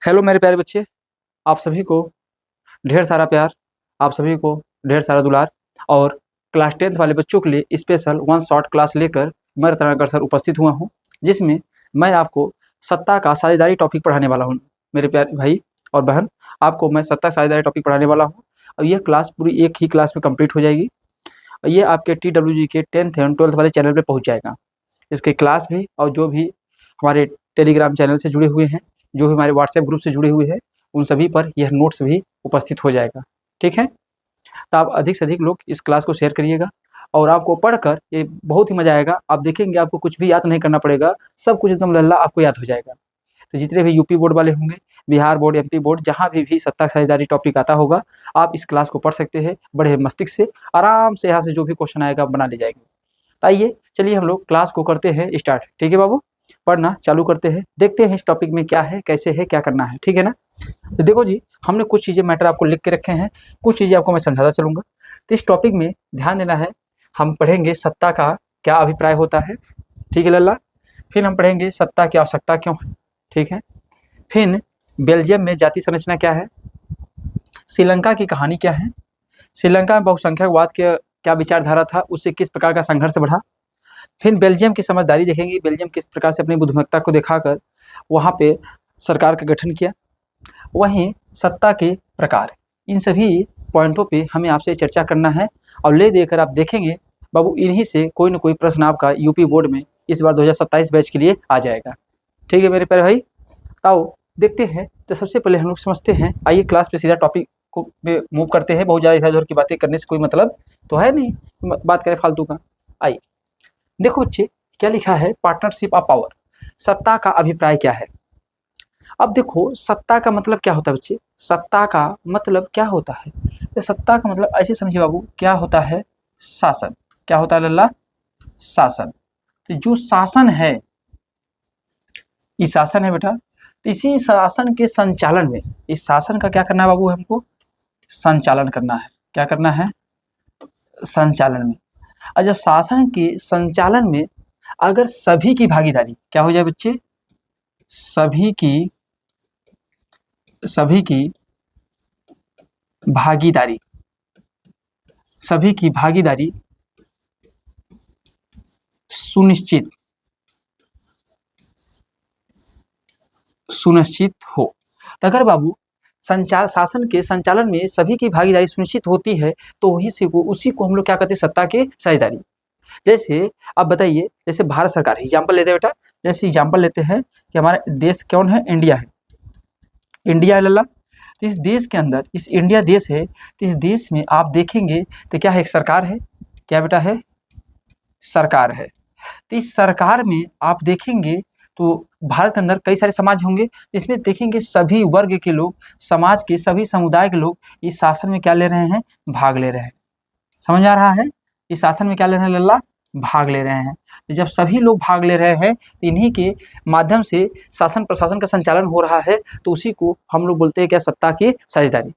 Hello मेरे प्यारे बच्चे, आप सभी को ढेर सारा प्यार, आप सभी को ढेर सारा दुलार। और क्लास 10th वाले बच्चों के लिए स्पेशल वन शॉट क्लास लेकर मैं रत्नाकर सर उपस्थित हुआ हूं, जिसमें मैं आपको सत्ता का साझेदारी टॉपिक पढ़ाने वाला हूं। मेरे प्यारे भाई और बहन, आपको मैं सत्ता का साझेदारी टॉपिक पढ़ाने वाला हूं और यह क्लास पूरी एक ही क्लास में कंप्लीट हो जाएगी। ये आपके TWG के 10th एंड 12th वाले चैनल पर पहुँच जाएगा। इसके क्लास भी और जो भी हमारे टेलीग्राम चैनल से जुड़े हुए हैं, जो भी हमारे व्हाट्सएप ग्रुप से जुड़े हुए हैं, उन सभी पर यह नोट्स भी उपस्थित हो जाएगा। ठीक है, तो आप अधिक से अधिक लोग इस क्लास को शेयर करिएगा और आपको पढ़कर ये बहुत ही मज़ा आएगा। आप देखेंगे आपको कुछ भी याद नहीं करना पड़ेगा, सब कुछ एकदम लल्ला आपको याद हो जाएगा। तो जितने भी यूपी बोर्ड वाले होंगे, बिहार बोर्ड, MP बोर्ड, जहाँ भी सत्ता साझेदारी टॉपिक आता होगा, आप इस क्लास को पढ़ सकते हैं। बड़े मस्तिष्क से आराम से यहाँ से जो भी क्वेश्चन आएगा आप बना ले जाएंगे। आइए चलिए हम लोग क्लास को करते हैं स्टार्ट। ठीक है बाबू, पढ़ना चालू करते हैं, देखते हैं इस टॉपिक में क्या है, कैसे है, क्या करना है। ठीक है ना। तो देखो जी, हमने कुछ चीज़ें मैटर आपको लिख के रखे हैं, कुछ चीज़ें आपको मैं समझाता चलूँगा। तो इस टॉपिक में ध्यान देना है, हम पढ़ेंगे सत्ता का क्या अभिप्राय होता है। ठीक है लल्ला। फिर हम पढ़ेंगे सत्ता की आवश्यकता क्यों है। ठीक है। फिर बेल्जियम में जाति संरचना क्या है, श्रीलंका की कहानी क्या है, श्रीलंका में बहुसंख्यकवाद के क्या विचारधारा था, उससे किस प्रकार का संघर्ष बढ़ा। फिर बेल्जियम की समझदारी देखेंगे, बेल्जियम किस प्रकार से अपनी बुद्धिमत्ता को दिखाकर वहाँ पे सरकार का गठन किया। वहीं सत्ता के प्रकार, इन सभी पॉइंटों पे हमें आपसे चर्चा करना है और ले देकर आप देखेंगे बाबू, इन्हीं से कोई ना कोई प्रश्न आपका यूपी बोर्ड में इस बार 2027 बैच के लिए आ जाएगा। ठीक है मेरे प्यारे भाई, आओ देखते हैं। तो सबसे पहले हम लोग समझते हैं, आइए क्लास पे सीधा टॉपिक को मूव करते हैं। बहुत ज़्यादा इधर उधर की बातें करने से कोई मतलब तो है नहीं, बात करें फालतू का। आइए देखो बच्चे, क्या लिखा है, पार्टनरशिप ऑफ पावर, सत्ता का अभिप्राय क्या है। अब देखो सत्ता का मतलब क्या होता है बच्चे, सत्ता का मतलब क्या होता है। तो सत्ता का मतलब ऐसे समझिए बाबू, क्या होता है, शासन। क्या होता है लल्ला, शासन। तो जो शासन है, ये शासन है बेटा, तो इसी शासन के संचालन में, इस शासन का क्या करना है बाबू, हमको संचालन करना है। क्या करना है, संचालन में। और जब शासन के संचालन में अगर सभी की भागीदारी क्या हो जाए बच्चे, सभी की भागीदारी, सभी की भागीदारी सुनिश्चित हो। तो अगर बाबू शासन के संचालन में सभी की भागीदारी सुनिश्चित होती है तो उसी को हम लोग क्या कहते हैं, सत्ता की साझेदारी। जैसे अब बताइए, जैसे भारत सरकार, एग्जाम्पल लेते हैं बेटा, जैसे एग्जाम्पल लेते हैं कि हमारा देश कौन है, इंडिया है। इंडिया है लल्ला। तो इस देश के अंदर, इस इंडिया देश है, तो इस देश में आप देखेंगे तो क्या है, एक सरकार है। क्या बेटा है, सरकार है। तो इस सरकार में आप देखेंगे तो भारत के अंदर कई सारे समाज होंगे, इसमें देखेंगे सभी वर्ग के लोग, समाज के सभी समुदाय के लोग इस शासन में क्या ले रहे हैं, भाग ले रहे हैं। समझ आ रहा है, इस शासन में क्या ले रहे हैं लल्ला, भाग ले रहे हैं। जब सभी लोग भाग ले रहे हैं तो इन्हीं के माध्यम से शासन प्रशासन का संचालन हो रहा है, तो उसी को हम लोग बोलते हैं क्या, सत्ता की साझेदारी।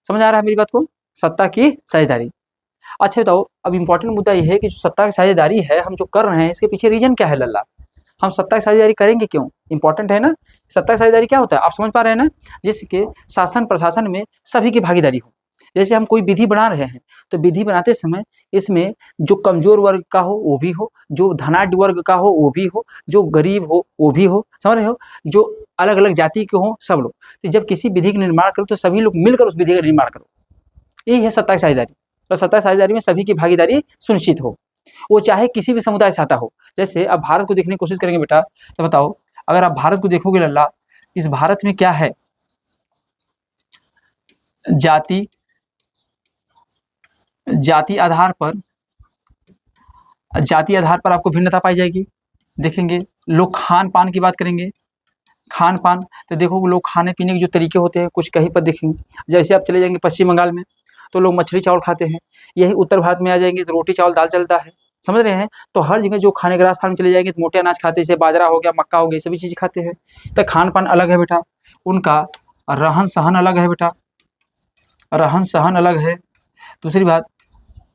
समझ आ रहा है मेरी बात को, सत्ता की साझेदारी। अच्छा बताओ, अब इम्पोर्टेंट मुद्दा ये है कि जो सत्ता की साझेदारी है हम जो कर रहे हैं, इसके पीछे रीजन क्या है लल्ला, हम सत्ता की साझेदारी करेंगे क्यों, इंपॉर्टेंट है ना। सत्ता की साझेदारी क्या होता है, आप समझ पा रहे हैं ना, जिसके शासन प्रशासन में सभी की भागीदारी हो। जैसे हम कोई विधि बना रहे हैं, तो विधि बनाते समय इसमें जो कमजोर वर्ग का हो वो भी हो, जो धनाढ्य वर्ग का हो वो भी हो, जो गरीब हो वो भी हो, समझ रहे हो, जो अलग अलग जाति के हो, सब लोग। तो जब किसी विधि का निर्माण करो तो सभी लोग मिलकर उस विधि का निर्माण करो, यही है सत्ता की साझेदारी। तो सत्ता की साझेदारी में सभी की भागीदारी सुनिश्चित हो, वो चाहे किसी भी समुदाय से आता हो। जैसे अब भारत को देखने की कोशिश करेंगे बेटा, तो बताओ अगर आप भारत को देखोगे लल्ला, इस भारत में क्या है, जाति आधार पर आपको भिन्नता पाई जाएगी। देखेंगे लोग खान पान की बात करेंगे, खान पान, तो देखो लोग खाने पीने के जो तरीके होते हैं कुछ कहीं पर देखेंगे। जैसे आप चले जाएंगे पश्चिम बंगाल में तो लोग मछली चावल खाते हैं, यही उत्तर भारत में आ जाएंगे तो रोटी चावल दाल चलता है। समझ रहे हैं, तो हर जगह जो खाने के रास्ता में चले जाएंगे तो मोटे अनाज खाते हैं, जैसे बाजरा हो गया, मक्का हो गया, सभी चीज़ खाते हैं। तो खान पान अलग है बेटा, उनका रहन सहन अलग है बेटा, रहन सहन अलग है। दूसरी बात,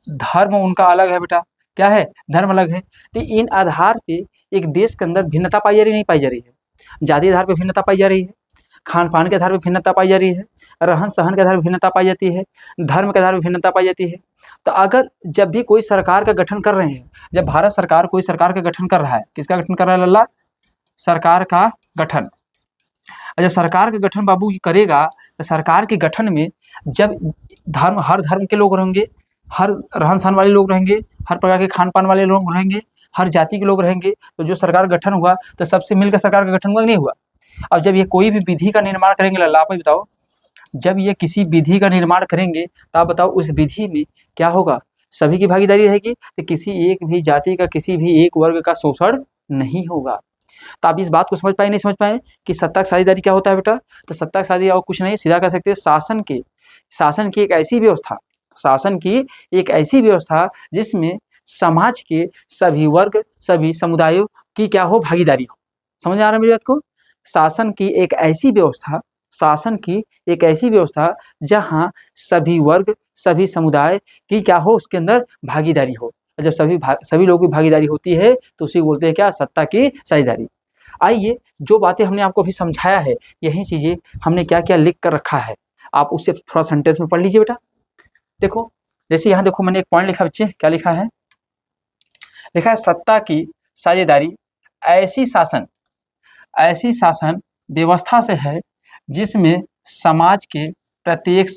धर्म उनका अलग है बेटा, क्या है, धर्म अलग है। तो इन आधार पे एक देश के अंदर भिन्नता पाई जा रही नहीं पाई जा रही है, जाति आधार पर भिन्नता पाई जा रही है। खान पान के आधार पर भिन्नता पाई जा रही है, रहन सहन के आधार पर भिन्नता पाई जाती है, धर्म के आधार पर भिन्नता पाई जाती है। तो अगर जब भी कोई सरकार का गठन कर रहे हैं, जब भारत सरकार कोई सरकार का गठन कर रहा है, किसका गठन कर रहा है लल्ला? सरकार का गठन। जब सरकार का गठन बाबू करेगा तो सरकार के गठन में जब हर धर्म के लोग रहेंगे, हर रहन सहन वाले लोग रहेंगे, हर प्रकार के खान पान वाले लोग रहेंगे, हर जाति के लोग रहेंगे, तो जो सरकार का गठन हुआ तो सबसे मिलकर सरकार का गठन हुआ कि नहीं हुआ? अब जब ये कोई भी विधि का निर्माण करेंगे लल्ला, आप बताओ, जब ये किसी विधि का निर्माण करेंगे तो आप बताओ उस विधि में क्या होगा? सभी की भागीदारी रहेगी, तो किसी एक भी जाति का, किसी भी एक वर्ग का शोषण नहीं होगा। तो आप इस बात को समझ पाए नहीं समझ पाए कि सत्ता की साझेदारी क्या होता है बेटा? तो सत्ता की साझेदारी और कुछ नहीं, सीधा कह सकते हैं शासन की एक ऐसी व्यवस्था, शासन की एक ऐसी व्यवस्था जिसमें समाज के सभी वर्ग, सभी समुदायों की क्या हो? भागीदारी हो। समझ आ रहा है मेरी बात को? शासन की एक ऐसी व्यवस्था जहां सभी वर्ग, सभी समुदाय की क्या हो? उसके अंदर भागीदारी हो। जब सभी लोगों की भागीदारी होती है तो उसी को बोलते हैं क्या? सत्ता की साझेदारी। आइए, जो बातें हमने आपको अभी समझाया है, यही चीजें हमने क्या क्या लिख कर रखा है, आप उससे थोड़ा सेंटेंस में पढ़ लीजिए बेटा। देखो, जैसे यहाँ देखो मैंने एक पॉइंट लिखा बच्चे, क्या लिखा है? लिखा है सत्ता की साझेदारी ऐसी शासन व्यवस्था से है जिसमें समाज के प्रत्येक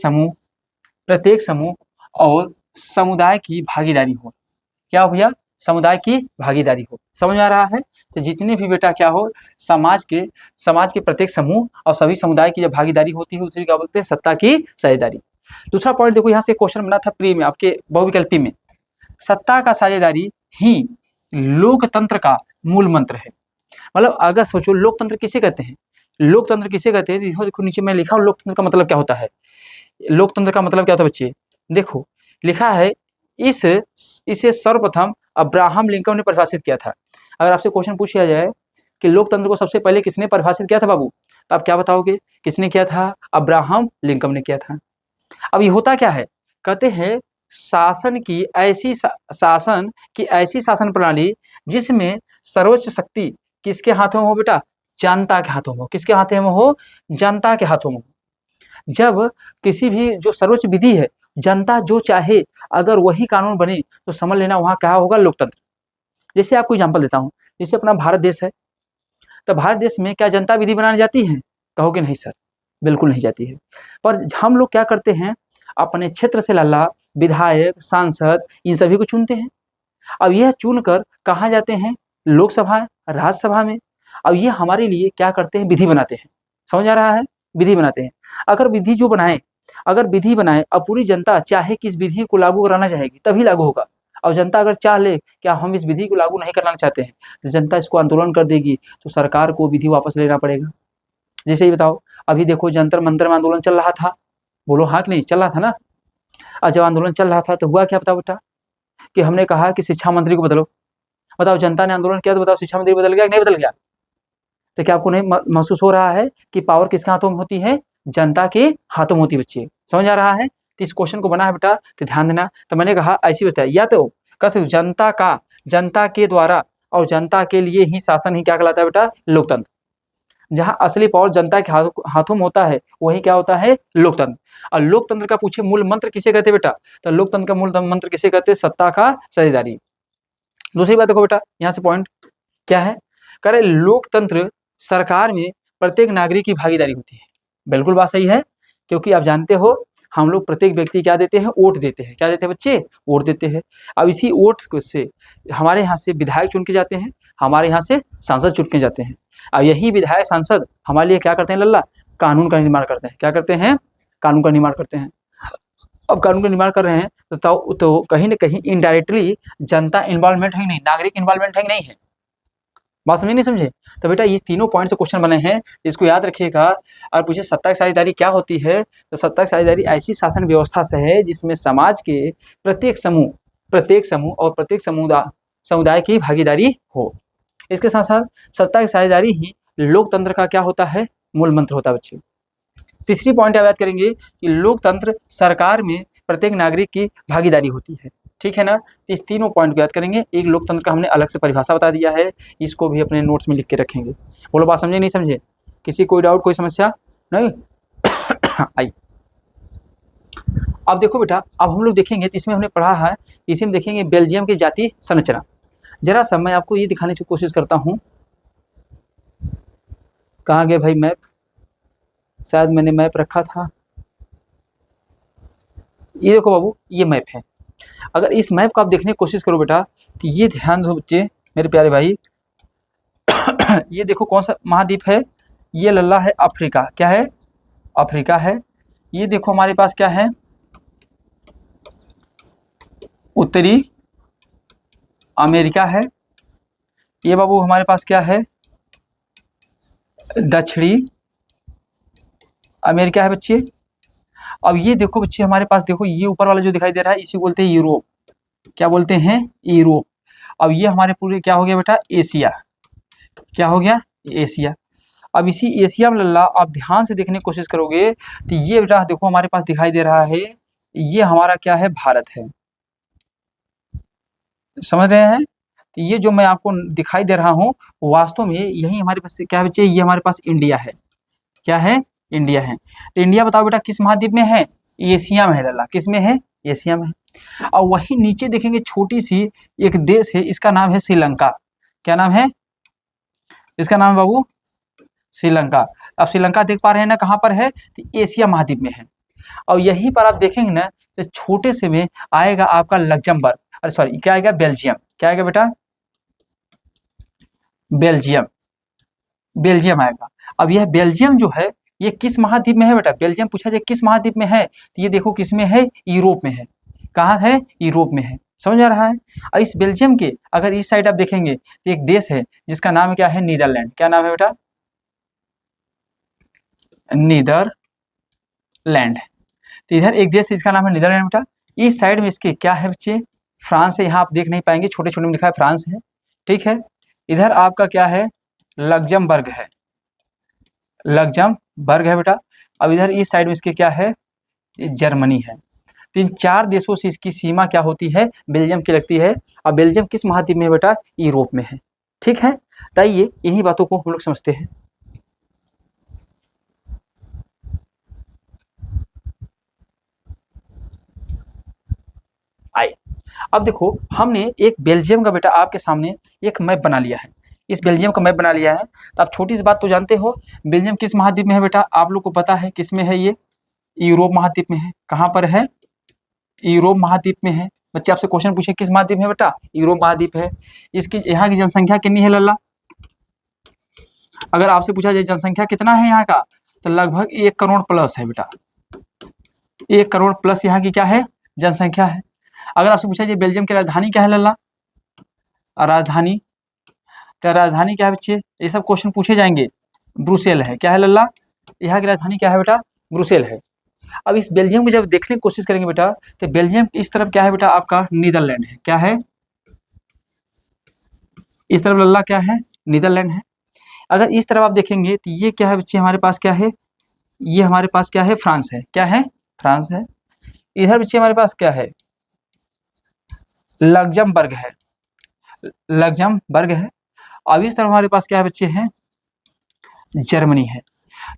समूह और समुदाय की भागीदारी हो। क्या भैया? समुदाय की भागीदारी हो। समझ में आ रहा है? तो जितने भी बेटा क्या हो, समाज के प्रत्येक समूह और सभी समुदाय की जब भागीदारी होती है उसे क्या बोलते हैं? सत्ता की साझेदारी। दूसरा पॉइंट देखो, यहाँ से क्वेश्चन बना था प्री में, आपके बहुविकल्पी में, सत्ता का साझेदारी ही लोकतंत्र का मूल मंत्र है। मतलब अगर सोचो, लोकतंत्र किसे कहते हैं? लोकतंत्र किसे कहते हैं? देखो नीचे मैं लिखा हूँ, लोकतंत्र का मतलब क्या होता है? लोकतंत्र का मतलब क्या होता है बच्चे? देखो लिखा है, इसे सर्वप्रथम अब्राहम लिंकन ने परिभाषित किया था। अगर आपसे क्वेश्चन पूछ लिया जाए कि लोकतंत्र को सबसे पहले किसने परिभाषित किया था बाबू, तो आप क्या बताओगे? किसने किया था? अब्राहम लिंकन ने किया था। अब ये होता क्या है? कहते हैं शासन की ऐसी शासन प्रणाली जिसमें सर्वोच्च शक्ति किसके हाथों में हो बेटा? जनता के हाथों में हो। किसके हाथों में हो? जनता के हाथों में हो। जब किसी भी जो सर्वोच्च विधि है, जनता जो चाहे अगर वही कानून बने तो समझ लेना वहां क्या होगा? लोकतंत्र। जैसे आपको एग्जांपल देता हूं, जैसे अपना भारत देश है, तो भारत देश में क्या जनता विधि बनाने जाती है? कहोगे नहीं सर, बिल्कुल नहीं जाती है। पर हम लोग क्या करते हैं, अपने क्षेत्र से लल्ला विधायक, सांसद, इन सभी को चुनते हैं। अब यह चुनकर कहाँ जाते हैं? लोकसभा, राज्यसभा में। अब ये हमारे लिए क्या करते हैं? विधि बनाते हैं। समझ आ रहा है? विधि बनाते हैं। अगर विधि बनाए अब पूरी जनता चाहे कि इस विधि को लागू कराना चाहेगी तभी लागू होगा। और जनता अगर चाह ले क्या हम इस विधि को लागू नहीं कराना चाहते हैं, तो जनता इसको आंदोलन कर देगी, तो सरकार को विधि वापस लेना पड़ेगा। जैसे ही बताओ, अभी देखो जंतर मंतर में आंदोलन चल रहा था, बोलो हाँ कि नहीं? चल रहा था ना। और जब आंदोलन चल रहा था तो हुआ क्या बताओ बेटा? कि हमने कहा कि शिक्षा मंत्री को बदलो। बताओ, जनता ने आंदोलन किया तो बताओ शिक्षा मंत्री बदल गया कि नहीं बदल गया? तो क्या आपको नहीं महसूस हो रहा है कि पावर किसके हाथों में होती है? जनता के हाथों में होती है बच्चे। समझ आ रहा है? तो इस क्वेश्चन को बना है बेटा तो ध्यान देना। तो मैंने कहा ऐसी बताया, या तो कैसे जनता के द्वारा और जनता के लिए ही शासन ही क्या कहलाता है बेटा? लोकतंत्र। जहां असली पावर जनता के हाथों में होता है वही क्या होता है? लोकतंत्र। और लोकतंत्र का पूछे मूल मंत्र किसे कहते हैं बेटा? तो लोकतंत्र का मूल मंत्र किसे कहते हैं? सत्ता का साझेदारी। दूसरी बात देखो बेटा, यहाँ से पॉइंट क्या है? कह रहे लोकतंत्र सरकार में प्रत्येक नागरिक की भागीदारी होती है। बिल्कुल बात सही है, क्योंकि आप जानते हो हम लोग प्रत्येक व्यक्ति क्या देते हैं? वोट देते हैं। क्या देते हैं बच्चे? वोट देते हैं। अब इसी वोट से हमारे यहाँ से विधायक चुन के जाते हैं, हमारे यहाँ से सांसद चुन के जाते हैं। अब यही विधायक सांसद हमारे लिए क्या करते हैं लल्ला? कानून का निर्माण करते हैं। क्या करते हैं? कानून का निर्माण करते हैं। अब कानून का निर्माण कर रहे हैं तो कहीं ना कहीं इनडायरेक्टली जनता इन्वॉल्वमेंट है नहीं, नागरिक इन्वॉल्वमेंट है नहीं है। बात समझे नहीं समझे? तो बेटा ये तीनों पॉइंट से क्वेश्चन बने हैं, इसको याद रखिएगा। और पूछे सत्ता की साझेदारी क्या होती है, तो सत्ता की साझेदारी ऐसी शासन व्यवस्था से है जिसमें समाज के प्रत्येक समूह और प्रत्येक समुदाय की भागीदारी हो। इसके साथ साथ सत्ता की साझेदारी ही लोकतंत्र का क्या होता है? मूल मंत्र होता है बच्चे। तीसरी पॉइंट आप याद करेंगे कि लोकतंत्र सरकार में प्रत्येक नागरिक की भागीदारी होती है। ठीक है ना? इस तीनों पॉइंट को याद करेंगे। एक लोकतंत्र का हमने अलग से परिभाषा बता दिया है, इसको भी अपने नोट्स में लिख के रखेंगे। बोलो बात समझे नहीं समझे? किसी कोई डाउट, कोई समस्या? नहीं आई। अब देखो बेटा, अब हम लोग देखेंगे तो इसमें हमने पढ़ा है, इसी में देखेंगे बेल्जियम की जाति संरचना। जरा सा मैं आपको ये दिखाने की कोशिश करता हूँ, कहाँ गए भाई मैप, शायद मैंने मैप रखा था। ये देखो बाबू, ये मैप है। अगर इस मैप को आप देखने की कोशिश करो बेटा, तो ये ध्यान दो बच्चे मेरे प्यारे भाई, ये देखो कौन सा महाद्वीप है, ये लल्ला है अफ्रीका। क्या है? अफ्रीका है। ये देखो हमारे पास क्या है, उत्तरी अमेरिका है। ये बाबू हमारे पास क्या है, दक्षिणी अमेरिका है बच्चे। अब ये देखो बच्चे हमारे पास, देखो ये ऊपर वाला जो दिखाई दे रहा है, इसी बोलते हैं यूरोप। क्या बोलते हैं? यूरोप। अब ये हमारे पूरे क्या हो गया बेटा, एशिया। क्या हो गया? एशिया। अब इसी एशिया में लल्ला आप ध्यान से देखने की कोशिश करोगे तो ये बेटा देखो हमारे पास दिखाई दे रहा है, ये हमारा क्या है, भारत है। समझ रहे हैं? तो ये जो मैं आपको दिखाई दे रहा हूँ, वास्तव में यही हमारे पास क्या है बच्चे, ये हमारे पास इंडिया है। क्या है? इंडिया है। तो इंडिया बताओ बेटा किस महाद्वीप में है? एशिया में है लल्ला। किस में है? एशिया में है। और वही नीचे देखेंगे छोटी सी एक देश है, इसका नाम है श्रीलंका। क्या नाम है इसका? नाम है बाबू श्रीलंका। अब श्रीलंका देख पा रहे हैं ना, कहाँ पर है? तो एशिया महाद्वीप में है। और यहीं पर आप देखेंगे ना, तो छोटे से में आएगा आपका लग्जमबर्ग, अरे सॉरी क्या आएगा, बेल्जियम। क्या आएगा बेटा? बेल्जियम। बेल्जियम आएगा। अब यह बेल्जियम जो है, ये किस महाद्वीप में है बेटा? बेल्जियम पूछा जाए किस महाद्वीप में है, तो ये देखो किस में है, यूरोप में है। कहाँ है? यूरोप में है। समझ आ रहा है? और इस बेल्जियम के अगर इस साइड आप देखेंगे तो एक देश है जिसका नाम क्या है, नीदरलैंड। क्या नाम है बेटा? नीदरलैंड। तो इधर एक देश है जिसका नाम है नीदरलैंड बेटा। इस साइड में इसके क्या है बच्चे, फ्रांस है। यहाँ आप देख नहीं पाएंगे, छोटे छोटे में लिखा है फ्रांस है। ठीक है। इधर आपका क्या है, लग्जमबर्ग है। लग्जमबर्ग है बेटा। अब इधर इस साइड में इसके क्या है, जर्मनी है। तो इन चार देशों से इसकी सीमा क्या होती है, बेल्जियम की लगती है। अब बेल्जियम किस महाद्वीप में है बेटा? यूरोप में है। ठीक है। तो आइए इन्हीं बातों को हम लोग समझते हैं। आइए अब देखो, हमने एक बेल्जियम का बेटा आपके सामने एक मैप बना लिया है। इस बेल्जियम का मैप बना लिया है। तो आप छोटी सी बात तो जानते हो, बेल्जियम किस महाद्वीप में है बेटा? आप लोग को पता है किस में है, ये यूरोप महाद्वीप में है। कहाँ पर है? यूरोप महाद्वीप में है। बच्चे आपसे क्वेश्चन पूछे किस महाद्वीप में बेटा? यूरोप महाद्वीप है। इसकी यहाँ की जनसंख्या कितनी है लल्ला? अगर आपसे पूछा जाए जनसंख्या कितना है यहाँ का, तो लगभग 1 करोड़ प्लस है बेटा। 1 करोड़ प्लस यहाँ की क्या है, जनसंख्या है। अगर आपसे पूछा जाए बेल्जियम की राजधानी क्या है लल्ला? राजधानी, तो राजधानी क्या है बच्चे? ये सब क्वेश्चन पूछे जाएंगे। ब्रुसेल है। क्या है लल्ला? यहाँ की राजधानी क्या है बेटा? ब्रुसेल है। अब इस बेल्जियम को जब देखने की कोशिश करेंगे बेटा, तो बेल्जियम इस तरफ क्या है बेटा? आपका नीदरलैंड है। क्या है? इस तरफ लल्ला क्या है? नीदरलैंड है। अगर इस तरफ आप देखेंगे तो ये क्या है बच्चे, हमारे पास क्या है, ये हमारे पास क्या है, फ्रांस है। क्या है? फ्रांस है। इधर बच्चे हमारे पास क्या है, लग्जमबर्ग है। लग्जमबर्ग है। अब इस तरफ हमारे पास क्या है बच्चे हैं, जर्मनी है।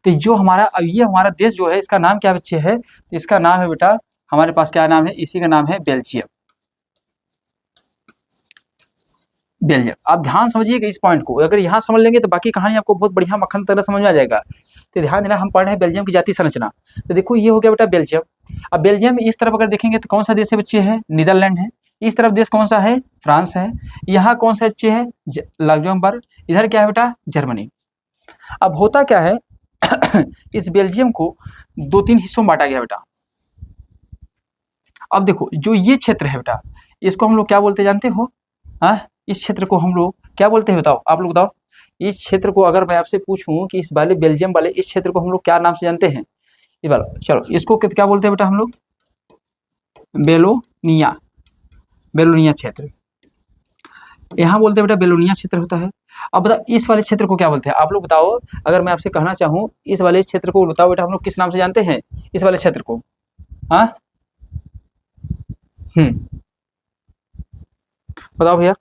तो जो हमारा, अब ये हमारा देश जो है, इसका नाम क्या बच्चे है, तो इसका नाम है बेटा, हमारे पास क्या नाम है, इसी का नाम है बेल्जियम। बेल्जियम। आप ध्यान समझिएगा इस पॉइंट को, अगर यहाँ समझ लेंगे तो बाकी कहानी आपको बहुत बढ़िया मक्खन तरह समझ में आ जाएगा। तो ध्यान देना, हम पढ़ रहे हैं बेल्जियम की जाति संरचना। तो देखो ये हो गया बेटा बेल्जियम। अब बेल्जियम में इस तरफ अगर देखेंगे तो कौन सा देश है बच्चे है, नीदरलैंड है। इस तरफ देश कौन सा है, फ्रांस है। यहाँ कौन सा बच्चे है, लग्जमबर्ग। इधर क्या है बेटा, जर्मनी। अब होता क्या है इस बेल्जियम को 2-3 हिस्सों में बांटा गया बेटा। अब देखो जो ये क्षेत्र है बेटा, इसको हम लोग क्या बोलते जानते हो? हाँ, इस क्षेत्र को हम लोग क्या बोलते हैं बताओ, आप लोग बताओ। इस क्षेत्र को अगर मैं आपसे पूछूं कि इस वाले बेल्जियम वाले इस क्षेत्र को हम लोग क्या नाम से जानते हैं, ये वाला, चलो इसको क्या बोलते हैं बेटा हम लोग? बेलोनिया। बेलोनिया क्षेत्र, यहाँ बोलते हैं बेटा बेलोनिया क्षेत्र होता है। अब बताओ इस वाले क्षेत्र को क्या बोलते हैं, आप लोग बताओ। अगर मैं आपसे कहना चाहूँ इस वाले क्षेत्र को बताओ बेटा, हम लोग किस नाम से जानते हैं इस वाले क्षेत्र को? हाँ, बताओ भैया।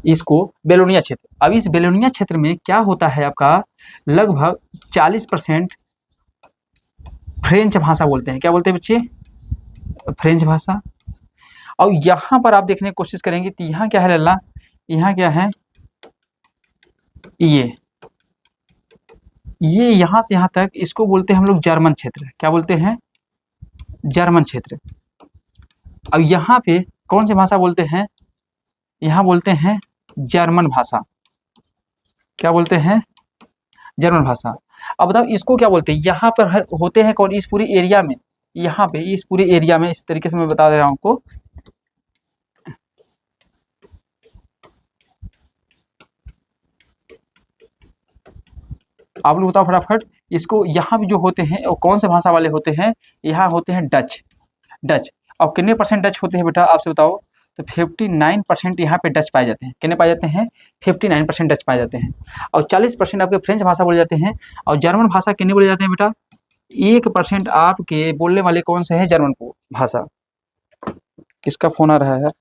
इसको बेलोनिया क्षेत्र। अब इस बेलोनिया क्षेत्र में क्या होता है आपका, लगभग 40% फ्रेंच भाषा बोलते हैं। क्या बोलते हैं बच्चे, फ्रेंच भाषा। और यहाँ पर आप देखने की कोशिश करेंगे तो यहाँ क्या है लल्ला, यहाँ क्या है, ये यहाँ से यहाँ तक इसको बोलते हैं हम लोग जर्मन क्षेत्र। क्या बोलते हैं, जर्मन क्षेत्र। अब यहाँ पे कौन सी भाषा बोलते हैं, यहाँ बोलते हैं जर्मन भाषा। क्या बोलते हैं, जर्मन भाषा। अब बताओ इसको क्या बोलते हैं, यहाँ पर होते हैं कौन, इस पूरी एरिया में, यहाँ पे इस पूरे एरिया में, इस तरीके से मैं बता दे रहा हूँ आपको। आप लोग बताओ फटाफट इसको, यहाँ भी जो होते हैं वो कौन से भाषा वाले होते हैं, यहाँ होते हैं डच। डच। और कितने % डच होते हैं बेटा आपसे बताओ, तो 59% यहाँ पे डच पाए जाते हैं। कितने पाए जाते हैं, 59% डच पाए जाते हैं। और 40% आपके फ्रेंच भाषा बोले जाते हैं। और जर्मन भाषा कितने बोले जाते हैं बेटा, 1% आपके बोलने वाले कौन से हैं, जर्मन भाषा। किसका फोन आ रहा है यार,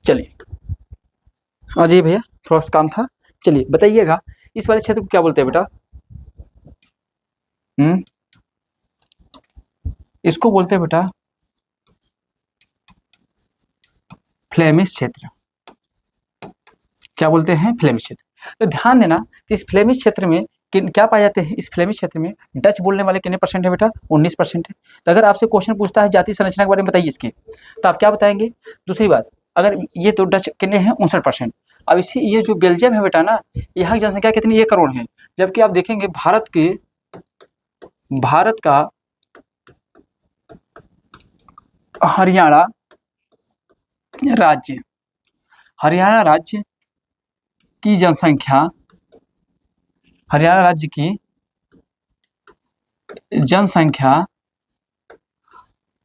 चलिए हाँ जी भैया, थोड़ा सा काम था। चलिए बताइएगा इस वाले क्षेत्र को क्या बोलते हैं बेटा, इसको बोलते हैं बेटा फ्लेमिश क्षेत्र। क्या बोलते हैं, फ्लेमिश क्षेत्र। तो ध्यान देना, इस फ्लेमिश क्षेत्र में क्या पाए जाते हैं, इस फ्लेमिश क्षेत्र में डच बोलने वाले कितने % है बेटा, 19% है। तो अगर आपसे क्वेश्चन पूछता है जाति संरचना के बारे में बताइए इसके, तो आप क्या बताएंगे। दूसरी बात, अगर ये तो डच कितने हैं, 59%। अब इसी ये जो बेल्जियम है बेटा ना, यहाँ की जनसंख्या कितनी, 1 करोड़ है। जबकि आप देखेंगे भारत का हरियाणा राज्य की जनसंख्या, हरियाणा राज्य की जनसंख्या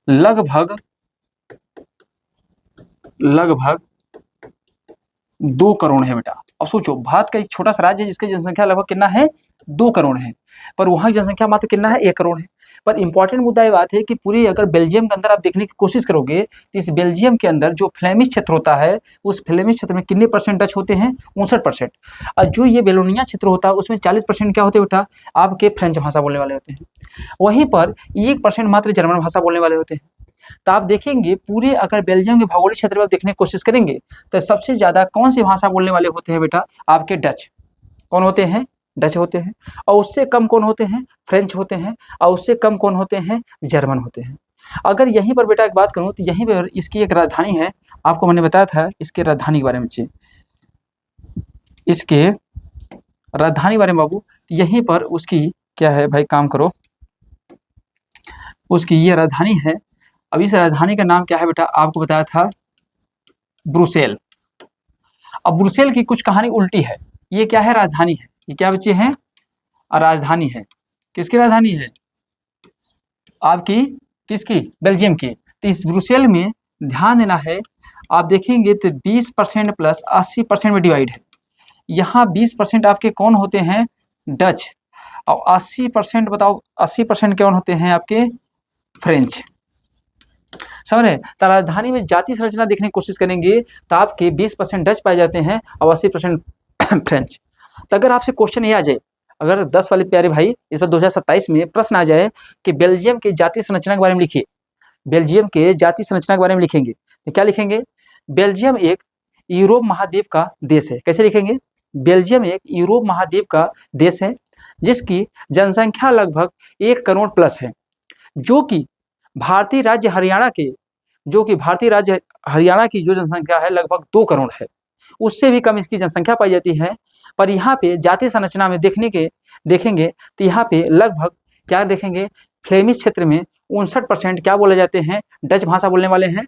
लगभग 2 करोड़ है बेटा। अब सोचो, भारत का एक छोटा सा राज्य है जिसकी जनसंख्या लगभग कितना है, 2 करोड़ है, पर वहाँ की जनसंख्या मात्र कितना है, 1 करोड़ है। पर इंपॉर्टेंट मुद्दा ये बात है कि पूरी अगर बेल्जियम के अंदर आप देखने की कोशिश करोगे तो इस बेल्जियम के अंदर जो फ्लेमिश क्षेत्र होता है, उस फ्लेमिश क्षेत्र में कितने % डच होते हैं, 59%। और जो ये बेलोनिया क्षेत्र होता है उसमें 40% क्या होते हैं बेटा, आपके फ्रेंच भाषा बोलने वाले होते हैं। वहीं पर 1% मात्र जर्मन भाषा बोलने वाले होते हैं। तो आप देखेंगे पूरे अगर बेल्जियम के भौगोलिक क्षेत्र में आप देखने की कोशिश करेंगे तो सबसे ज़्यादा कौन सी भाषा बोलने वाले होते हैं बेटा, आपके डच। कौन होते हैं, डच होते हैं। और उससे कम कौन होते हैं, फ्रेंच होते हैं। और उससे कम कौन होते हैं, जर्मन होते हैं। अगर यहीं पर बेटा एक बात करूँ तो यहीं पर इसकी एक राजधानी है, आपको मैंने बताया था इसके राजधानी के बारे में, इसके राजधानी बारे में बाबू, यहीं पर उसकी क्या है भाई, काम करो, उसकी ये राजधानी है। अब इस राजधानी का नाम क्या है बेटा, आपको बताया था ब्रुसेल। अब ब्रुसेल की कुछ कहानी उल्टी है, ये क्या है, राजधानी है। ये क्या बच्चे हैं, राजधानी है। किसकी राजधानी है, आपकी, किसकी, बेल्जियम की। तो इस ब्रुसेल में ध्यान देना है, आप देखेंगे तो 20% प्लस 80% में डिवाइड है। यहाँ 20% आपके कौन होते हैं, डच। और 80% बताओ, 80% कौन होते हैं आपके, फ्रेंच। समझ रहे। तो राजधानी में जाति संरचना देखने की कोशिश करेंगे तो आपके 20% डच पाए जाते हैं और 80% फ्रेंच। तो अगर आपसे क्वेश्चन ये आ जाए, अगर 10 वाले प्यारे भाई इस पर 2027 में प्रश्न आ जाए कि बेल्जियम के जाति संरचना के बारे में लिखिए, बेल्जियम के जाति संरचना के बारे में लिखेंगे तो क्या लिखेंगे, बेल्जियम एक यूरोप महाद्वीप का देश है। कैसे लिखेंगे, बेल्जियम एक यूरोप महाद्वीप का देश है जिसकी जनसंख्या लगभग 1 करोड़ प्लस है, जो कि भारतीय राज्य हरियाणा के जो कि भारतीय राज्य हरियाणा की जो जनसंख्या है लगभग 2 करोड़ है, उससे भी कम इसकी जनसंख्या पाई जाती है। पर यहाँ पे जातीय संरचना में देखेंगे तो यहाँ पे लगभग क्या देखेंगे, फ्लेमिश क्षेत्र में 59% क्या बोले जाते हैं, डच भाषा बोलने वाले हैं,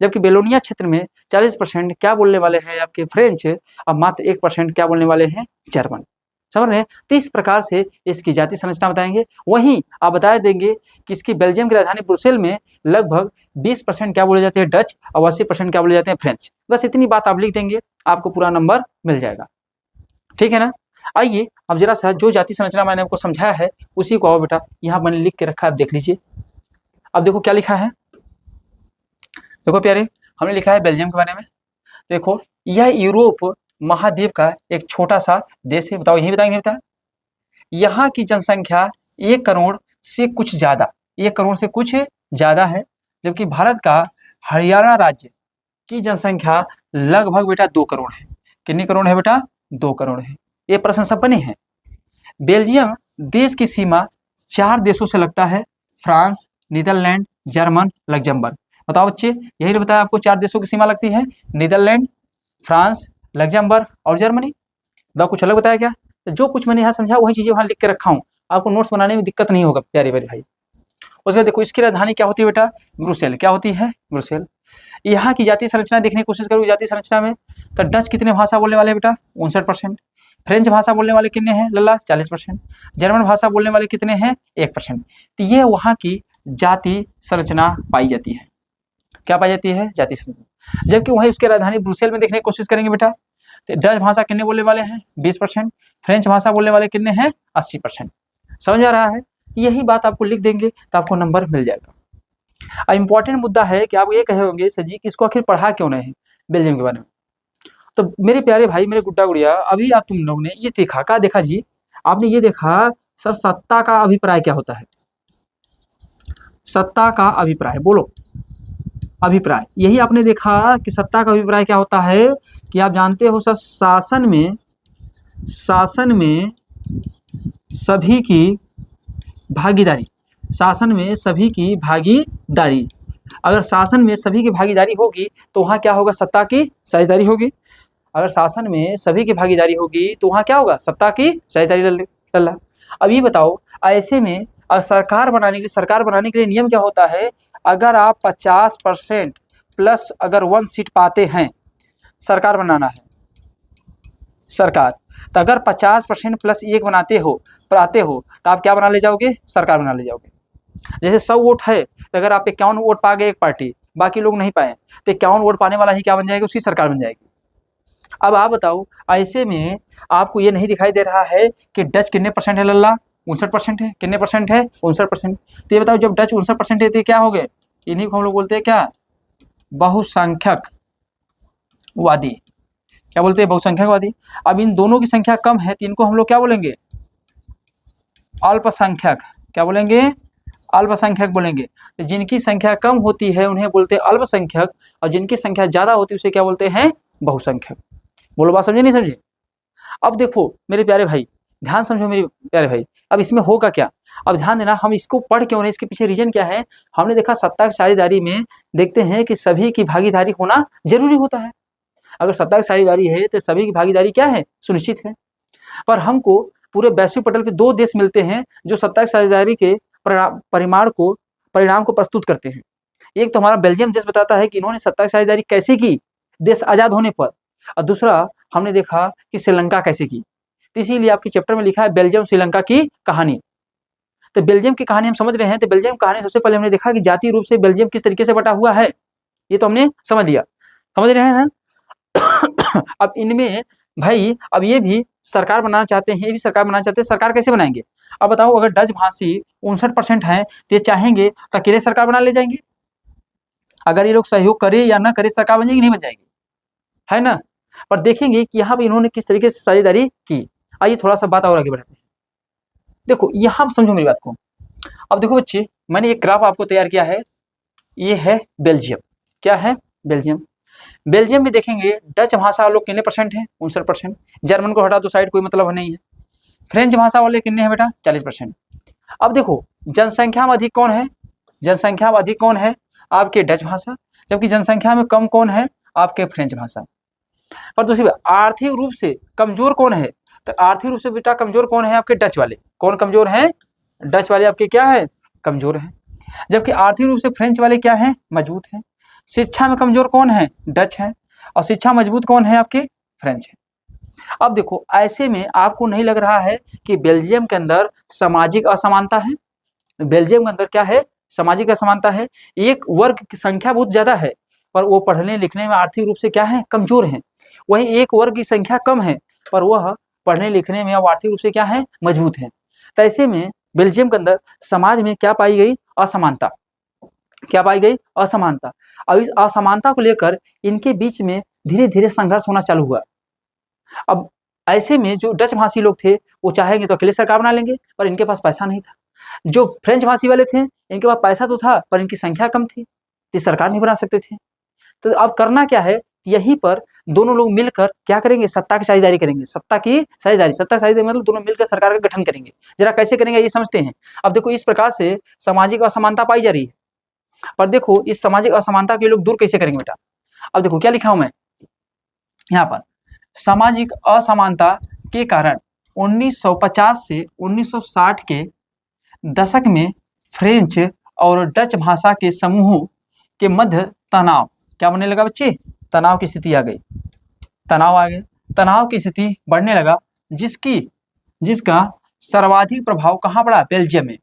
जबकि बेलोनिया क्षेत्र में 40% क्या बोलने वाले हैं आपके फ्रेंच, और मात्र 1% क्या बोलने वाले हैं, जर्मन। समझ रहे हैं? तो इस प्रकार से इसकी जातीय संरचना बताएंगे। वहीं आप बता देंगे कि इसकी बेल्जियम की राजधानी ब्रुसेल में लगभग 20% क्या बोले जाते हैं, डच, और 80% क्या बोले जाते हैं, फ्रेंच। बस इतनी बात आप लिख देंगे, आपको पूरा नंबर मिल जाएगा। ठीक है ना? आइए अब जरा सा जो जातीय संरचना मैंने आपको समझाया है उसी को आओ बेटा यहाँ मैंने लिख के रखा है, आप देख लीजिए। अब देखो क्या लिखा है, देखो प्यारे, हमने लिखा है बेल्जियम के बारे में। देखो यह यूरोप महाद्वीप का एक छोटा सा देश है। बताओ, यही बताएंगे बेटा। यहाँ की जनसंख्या 1 करोड़ से कुछ ज्यादा, 1 करोड़ से कुछ ज्यादा है, जबकि भारत का हरियाणा राज्य की जनसंख्या लगभग बेटा 2 करोड़ है। कितनी करोड़ है बेटा? 2 करोड़ है। ये प्रश्न सब बने हैं। बेल्जियम देश की सीमा 4 देशों से लगता है, फ्रांस, नीदरलैंड, जर्मन, लग्जमबर्ग। बताओ बच्चे, यही तो बताया आपको, 4 देशों की सीमा लगती है, नीदरलैंड, फ्रांस, लग्जमबर्ग और जर्मनी। बताओ कुछ अलग बताया क्या? तो जो कुछ मैंने यहाँ समझा वही चीजें वहाँ लिख के रखा हूँ, आपको नोट्स बनाने में दिक्कत नहीं होगा प्यारे मेरे भाई। उसके बाद देखो इसकी राजधानी क्या होती है बेटा? ब्रुसेल। क्या होती है? ब्रुसेल। यहाँ की जातीय संरचना देखने की कोशिश करूँ। जातीय संरचना में तो डच कितने भाषा बोलने वाले बेटा? 59%। फ्रेंच भाषा बोलने वाले कितने हैं लल्ला? 40%। जर्मन भाषा बोलने वाले कितने हैं? 1%। तो ये वहाँ की जातीय संरचना पाई जाती है। क्या पाई जाती है? जातीय संरचना। जबकि वहीं उसके राजधानी ब्रुसेल में देखने की कोशिश करेंगे बेटा, तो डच भाषा कितने बोलने वाले हैं? 20%। फ्रेंच भाषा बोलने वाले कितने हैं? 80%। समझ आ रहा है? यही बात आपको लिख देंगे तो आपको नंबर मिल जाएगा। अब इंपॉर्टेंट मुद्दा है कि आप ये कहे होंगे सर जी कि इसको आखिर पढ़ा क्यों नहीं है बेल्जियम के बारे में। तो मेरे प्यारे भाई, मेरे गुड्डा गुड़िया, अभी आप तुम लोग ने ये देखा, क्या देखा जी? आपने ये देखा सर सत्ता का अभिप्राय क्या होता है? सत्ता का अभिप्राय बोलो, अभिप्राय। यही आपने देखा कि सत्ता का अभिप्राय क्या होता है कि आप जानते हो सर, शासन में सभी की भागीदारी, शासन में सभी की भागीदारी। अगर शासन में सभी की भागीदारी होगी तो वहाँ क्या होगा? सत्ता की साझेदारी होगी। अगर शासन में सभी की भागीदारी होगी तो वहाँ क्या होगा? सत्ता की साझेदारी लल्ला। अब ये बताओ, ऐसे में सरकार बनाने के लिए नियम क्या होता है? अगर आप 50% प्लस अगर 1 सीट पाते हैं, सरकार बनाना है सरकार, तो अगर 50% प्लस 1 पाते हो तो आप क्या बना ले जाओगे? सरकार बना ले जाओगे। जैसे 100 वोट है तो अगर आप 51 वोट पा गए एक पार्टी, बाकी लोग नहीं पाए, तो 51 वोट पाने वाला ही क्या बन जाएगा? उसकी सरकार बन जाएगी। अब आप बताओ, ऐसे में आपको ये नहीं दिखाई दे रहा है कि डच कितने परसेंट है लल्ला? 59% है। कितने परसेंट है? 59%। तो ये बताओ, जब डच 59% है तो क्या हो गए? इन्हीं को हम लोग बोलते हैं क्या? बहुसंख्यक वादी। क्या बोलते हैं? बहुसंख्यकवादी। अब इन दोनों की संख्या कम है तो इनको हम लोग क्या बोलेंगे? अल्पसंख्यक। क्या बोलेंगे? अल्पसंख्यक बोलेंगे। तो जिनकी संख्या कम होती है उन्हें बोलते हैं अल्पसंख्यक, और जिनकी संख्या ज्यादा होती है उसे क्या बोलते हैं? बहुसंख्यक। बोलो, बात समझे नहीं समझे? अब देखो मेरे प्यारे भाई, ध्यान समझो मेरे प्यारे भाई, अब इसमें होगा क्या? अब ध्यान देना, हम इसको पढ़ क्यों रहे, इसके पीछे रीजन क्या है? हमने देखा सत्ता की साझेदारी में देखते हैं कि सभी की भागीदारी होना जरूरी होता है। अगर सत्ता की साझेदारी है तो सभी की भागीदारी क्या है? सुनिश्चित है। पर हमको पूरे वैश्विक पटल पे 2 देश मिलते हैं जो सत्ता की साझेदारी के परिणाम को प्रस्तुत करते हैं। एक तो हमारा बेल्जियम देश बताता है कि इन्होंने सत्ता की साझेदारी कैसे की देश आजाद होने पर, और दूसरा हमने देखा कि श्रीलंका कैसे की। तो इसीलिए आपके चैप्टर में लिखा है बेल्जियम श्रीलंका की कहानी। तो बेल्जियम की कहानी हम समझ रहे हैं, तो बेल्जियम की कहानी सबसे पहले हमने देखा कि जातीय रूप से बेल्जियम किस तरीके से बटा हुआ है, ये तो हमने समझ लिया। समझ रहे हैं? अब इनमें भाई, अब ये भी सरकार बनाना चाहते हैं, ये भी सरकार बनाना चाहते हैं। सरकार कैसे बनाएंगे? अब बताओ, अगर डच भाषी 59% है तो ये चाहेंगे तो अकेले सरकार बना ले जाएंगे। अगर ये लोग सहयोग करे या ना करे, सरकार बन जाएगी? नहीं बन जाएगी, है ना? पर देखेंगे कि यहाँ पे इन्होंने किस तरीके से साझेदारी की। आइए थोड़ा सा बात और आगे बढ़ाते हैं। देखो यहाँ समझो मेरी बात को। अब देखो बच्चे, मैंने एक ग्राफ आपको तैयार किया है, ये है बेल्जियम। क्या है? बेल्जियम। बेल्जियम में देखेंगे डच भाषा वालों कितने परसेंट है? 59%। जर्मन को हटा दो साइड, कोई मतलब नहीं है। फ्रेंच भाषा वाले कितने हैं बेटा? 40%। अब देखो जनसंख्या में अधिक कौन है? जनसंख्या में अधिक कौन है? आपके डच भाषा। जबकि जनसंख्या में कम कौन है? आपके फ्रेंच भाषा। पर दूसरी बात, आर्थिक रूप से कमजोर कौन है? तो आर्थिक रूप से बेटा कमजोर कौन है? आपके डच वाले। कौन कमजोर है? डच वाले आपके क्या है? कमजोर है। जबकि आर्थिक रूप से फ्रेंच वाले क्या है? मजबूत है। शिक्षा में कमजोर कौन है? डच है। और शिक्षा मजबूत कौन है? आपके फ्रेंच है। अब देखो, ऐसे में आपको नहीं लग रहा है कि बेल्जियम के अंदर सामाजिक असमानता है? बेल्जियम के अंदर क्या है? सामाजिक असमानता है। एक वर्ग की संख्या बहुत ज्यादा है, पर वो पढ़ने लिखने में आर्थिक रूप से क्या है? कमजोर है। वहीं एक वर्ग की संख्या कम है, पर वह पढ़ने लिखने में आर्थिक रूप से क्या है? मजबूत है। तो ऐसे में बेल्जियम के अंदर समाज में क्या पाई गई? असमानता। क्या पाई गई? असमानता। और इस असमानता को लेकर इनके बीच में धीरे धीरे संघर्ष होना चालू हुआ। अब ऐसे में जो डच भाषी लोग थे वो चाहेंगे तो अकेले सरकार बना लेंगे, पर इनके पास पैसा नहीं था। जो फ्रेंच भाषी वाले थे इनके पास पैसा तो था, पर इनकी संख्या कम थी, तो सरकार नहीं बना सकते थे। तो अब करना क्या है? यहीं पर दोनों लोग मिलकर क्या करेंगे? सत्ता की साझेदारी करेंगे। सत्ता की साझेदारी मतलब दोनों मिलकर सरकार का गठन करेंगे। जरा कैसे करेंगे ये समझते हैं। अब देखो, इस प्रकार से सामाजिक असमानता पाई जा रही है, पर देखो इस सामाजिक असमानता के लोग दूर कैसे करेंगे बेटा। अब देखो क्या लिखा हूं मैं यहाँ पर, सामाजिक असमानता के कारण 1950 से 1960 के दशक में फ्रेंच और डच भाषा के समूहों के मध्य तनाव क्या बनने लगा बच्चे? तनाव की स्थिति आ गई। तनाव आ गया, तनाव की स्थिति बढ़ने लगा, जिसका सर्वाधिक प्रभाव कहाँ पड़ा? बेल्जियम में।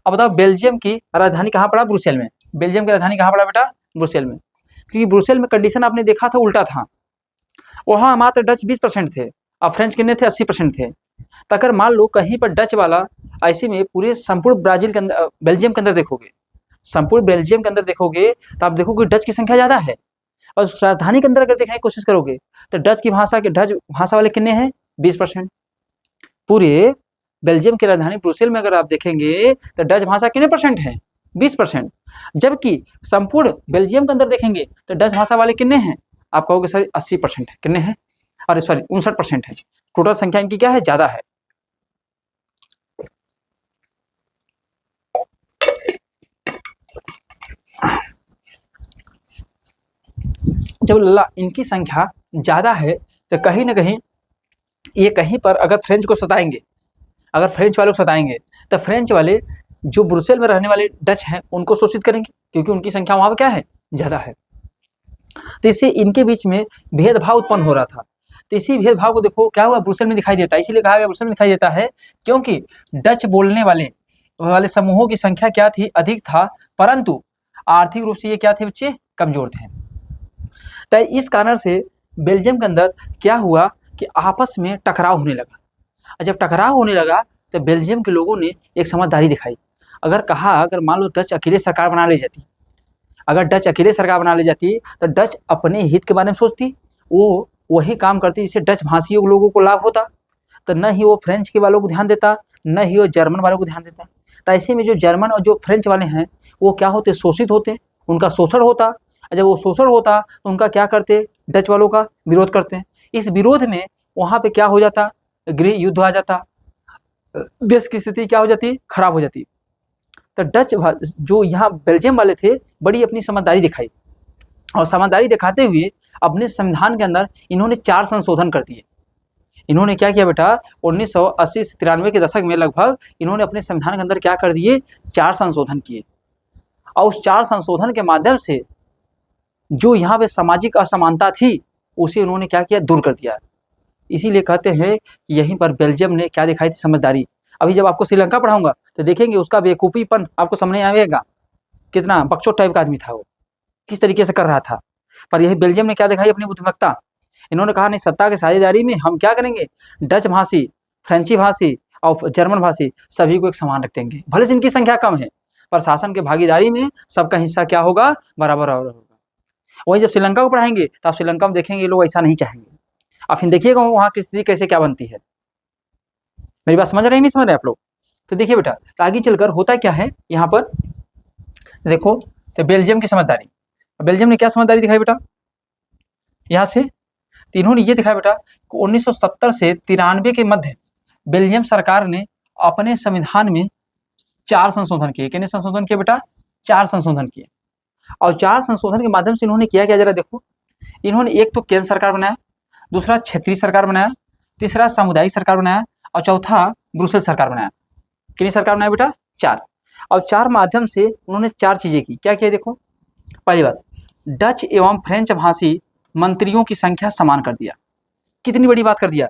अब बताओ, बेल्जियम की राजधानी कहाँ पड़ा? ब्रुसेल में। बेल्जियम की राजधानी कहाँ पड़ा बेटा? ब्रुसेल में। क्योंकि ब्रुसेल में कंडीशन आपने देखा था उल्टा था, वहां मात्र डच 20% थे और फ्रेंच कितने थे? 80% थे। तो अगर मान लो कहीं पर डच वाला, ऐसे में पूरे संपूर्ण ब्राजील के अंदर, बेल्जियम के अंदर देखोगे, संपूर्ण बेल्जियम के अंदर देखोगे तो आप देखोगे डच की संख्या ज्यादा है। और राजधानी के अंदर अगर देखने की कोशिश करोगे तो डच भाषा वाले कितने हैं? 20%। पूरे बेल्जियम की राजधानी ब्रुसेल में अगर आप देखेंगे तो डच भाषा कितने परसेंट है? 20%। जबकि संपूर्ण बेल्जियम के अंदर देखेंगे तो डच भाषा वाले कितने हैं? आप कहोगे सर 80% है। कितने हैं? अरे सॉरी 59% है। टोटल संख्या इनकी क्या है? ज्यादा है। जब इनकी संख्या ज्यादा है तो कहीं ना कहीं ये कहीं पर अगर फ्रेंच को सताएंगे, अगर फ्रेंच वालों को सताएंगे तो फ्रेंच वाले जो ब्रुसेल में रहने वाले डच हैं उनको शोषित करेंगे, क्योंकि उनकी संख्या वहां पर क्या है? ज्यादा है। तो इससे इनके बीच में भेदभाव उत्पन्न हो रहा था। तो इसी भेदभाव को देखो क्या हुआ? ब्रुसेल में दिखाई देता है। इसीलिए कहा गया ब्रुसेल में दिखाई देता है, क्योंकि डच बोलने वाले समूहों की संख्या क्या थी? अधिक था, परंतु आर्थिक रूप से ये क्या थे बच्चे? कमजोर थे। तो इस कारण से बेल्जियम के अंदर क्या हुआ कि आपस में टकराव होने लगा। और जब टकराव होने लगा तो बेल्जियम के लोगों ने एक समझदारी दिखाई। अगर मान लो डच अकेले सरकार बना ले जाती, अगर डच अकेले सरकार बना ले जाती तो डच अपने हित के बारे में सोचती, वो वही काम करती जिससे डच भाषियों लोगों को लाभ होता। तो न ही वो फ्रेंच के वालों को ध्यान देता, न ही वो जर्मन वालों को ध्यान देता। तो ऐसे में जो जर्मन और जो फ्रेंच वाले हैं वो क्या होते? शोषित होते, उनका शोषण होता। जब वो शोषण होता तो उनका क्या करते? डच वालों का विरोध करते हैं। इस विरोध में वहाँ पे क्या हो जाता? गृह युद्ध आ जाता, देश की स्थिति क्या हो जाती? खराब हो जाती। तो डच जो यहाँ बेल्जियम वाले थे बड़ी अपनी समझदारी दिखाई, और समझदारी दिखाते हुए अपने संविधान के अंदर इन्होंने 4 संशोधन कर दिए। इन्होंने क्या किया बेटा? 1980 से 93 के दशक में लगभग इन्होंने अपने संविधान के अंदर क्या कर दिए? 4 संशोधन किए। और उस 4 संशोधन के माध्यम से जो यहाँ पे सामाजिक असमानता थी उसे उन्होंने क्या किया? दूर कर दिया। इसीलिए कहते हैं कि यहीं पर बेल्जियम ने क्या दिखाई थी? समझदारी। अभी जब आपको श्रीलंका पढ़ाऊंगा तो देखेंगे उसका बेवकूफीपन आपको सामने आएगा, कितना बकचोद टाइप का आदमी था वो, किस तरीके से कर रहा था। पर यही बेल्जियम ने क्या दिखाई? अपनी बुद्धिमत्ता। इन्होंने कहा नहीं, सत्ता की साझेदारी में हम क्या करेंगे? डच भाषी, फ्रेंची भाषी और जर्मन भाषी सभी को एक समान रख देंगे, भले से इनकी संख्या कम है, पर शासन की भागीदारी में सबका हिस्सा क्या होगा? बराबर होगा। वही जब श्रीलंका को पढ़ाएंगे तो आप श्रीलंका में देखेंगे ये लोग ऐसा नहीं चाहेंगे। आप फिर देखिएगा वहाँ की स्थिति कैसे क्या बनती है। मेरी बात समझ रहे नहीं समझ रहे आप लोग? तो देखिए बेटा, तो आगे चलकर होता क्या है यहाँ पर देखो, तो बेल्जियम की समझदारी। बेल्जियम ने क्या समझदारी दिखाई बेटा? यहाँ से तो इन्होंने ये दिखाया बेटा कि 1970 से 93 के मध्य बेल्जियम सरकार ने अपने संविधान में 4 संशोधन किए। कितने संशोधन किए बेटा? 4 संशोधन किए। और 4 संशोधन के माध्यम से इन्होंने किया क्या, जरा देखो। इन्होंने एक तो केंद्र सरकार बनाया, दूसरा क्षेत्रीय सरकार बनाया, तीसरा सामुदायिक सरकार बनाया और चौथा ब्रुसेल सरकार बनाया। कितनी सरकार बनाया बेटा, 4। और 4 माध्यम से उन्होंने 4 चीजें की। क्या किया देखो, पहली बात, डच एवं फ्रेंच भाषी मंत्रियों की संख्या समान कर दिया। कितनी बड़ी बात कर दिया,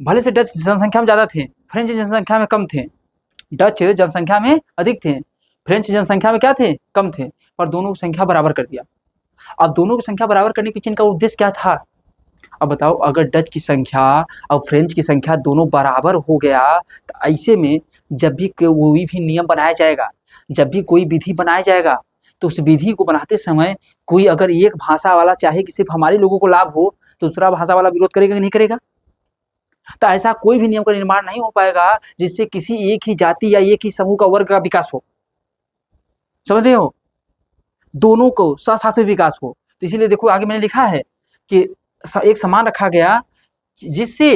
भले से डच जनसंख्या में ज्यादा थे, फ्रेंच जनसंख्या में कम थे। डच जनसंख्या में अधिक थे, फ्रेंच जनसंख्या में क्या थे, कम थे, पर दोनों की संख्या बराबर कर दिया। अब दोनों की संख्या बराबर करने के पीछे इनका उद्देश्य क्या था, अब बताओ। अगर डच की संख्या और फ्रेंच की संख्या दोनों बराबर हो गया तो ऐसे में जब भी कोई भी नियम बनाया जाएगा, जब भी कोई विधि बनाया जाएगा, तो उस विधि को बनाते समय कोई अगर एक भाषा वाला चाहे कि सिर्फ हमारे लोगों को लाभ हो तो दूसरा भाषा वाला विरोध करेगा कि नहीं करेगा। तो ऐसा कोई भी नियम का निर्माण नहीं हो पाएगा जिससे किसी एक ही जाति या एक ही समूह का वर्ग का विकास हो। समझ रहे हो, दोनों को साथ साथ में विकास हो। तो इसीलिए देखो आगे मैंने लिखा है कि एक समान रखा गया जिससे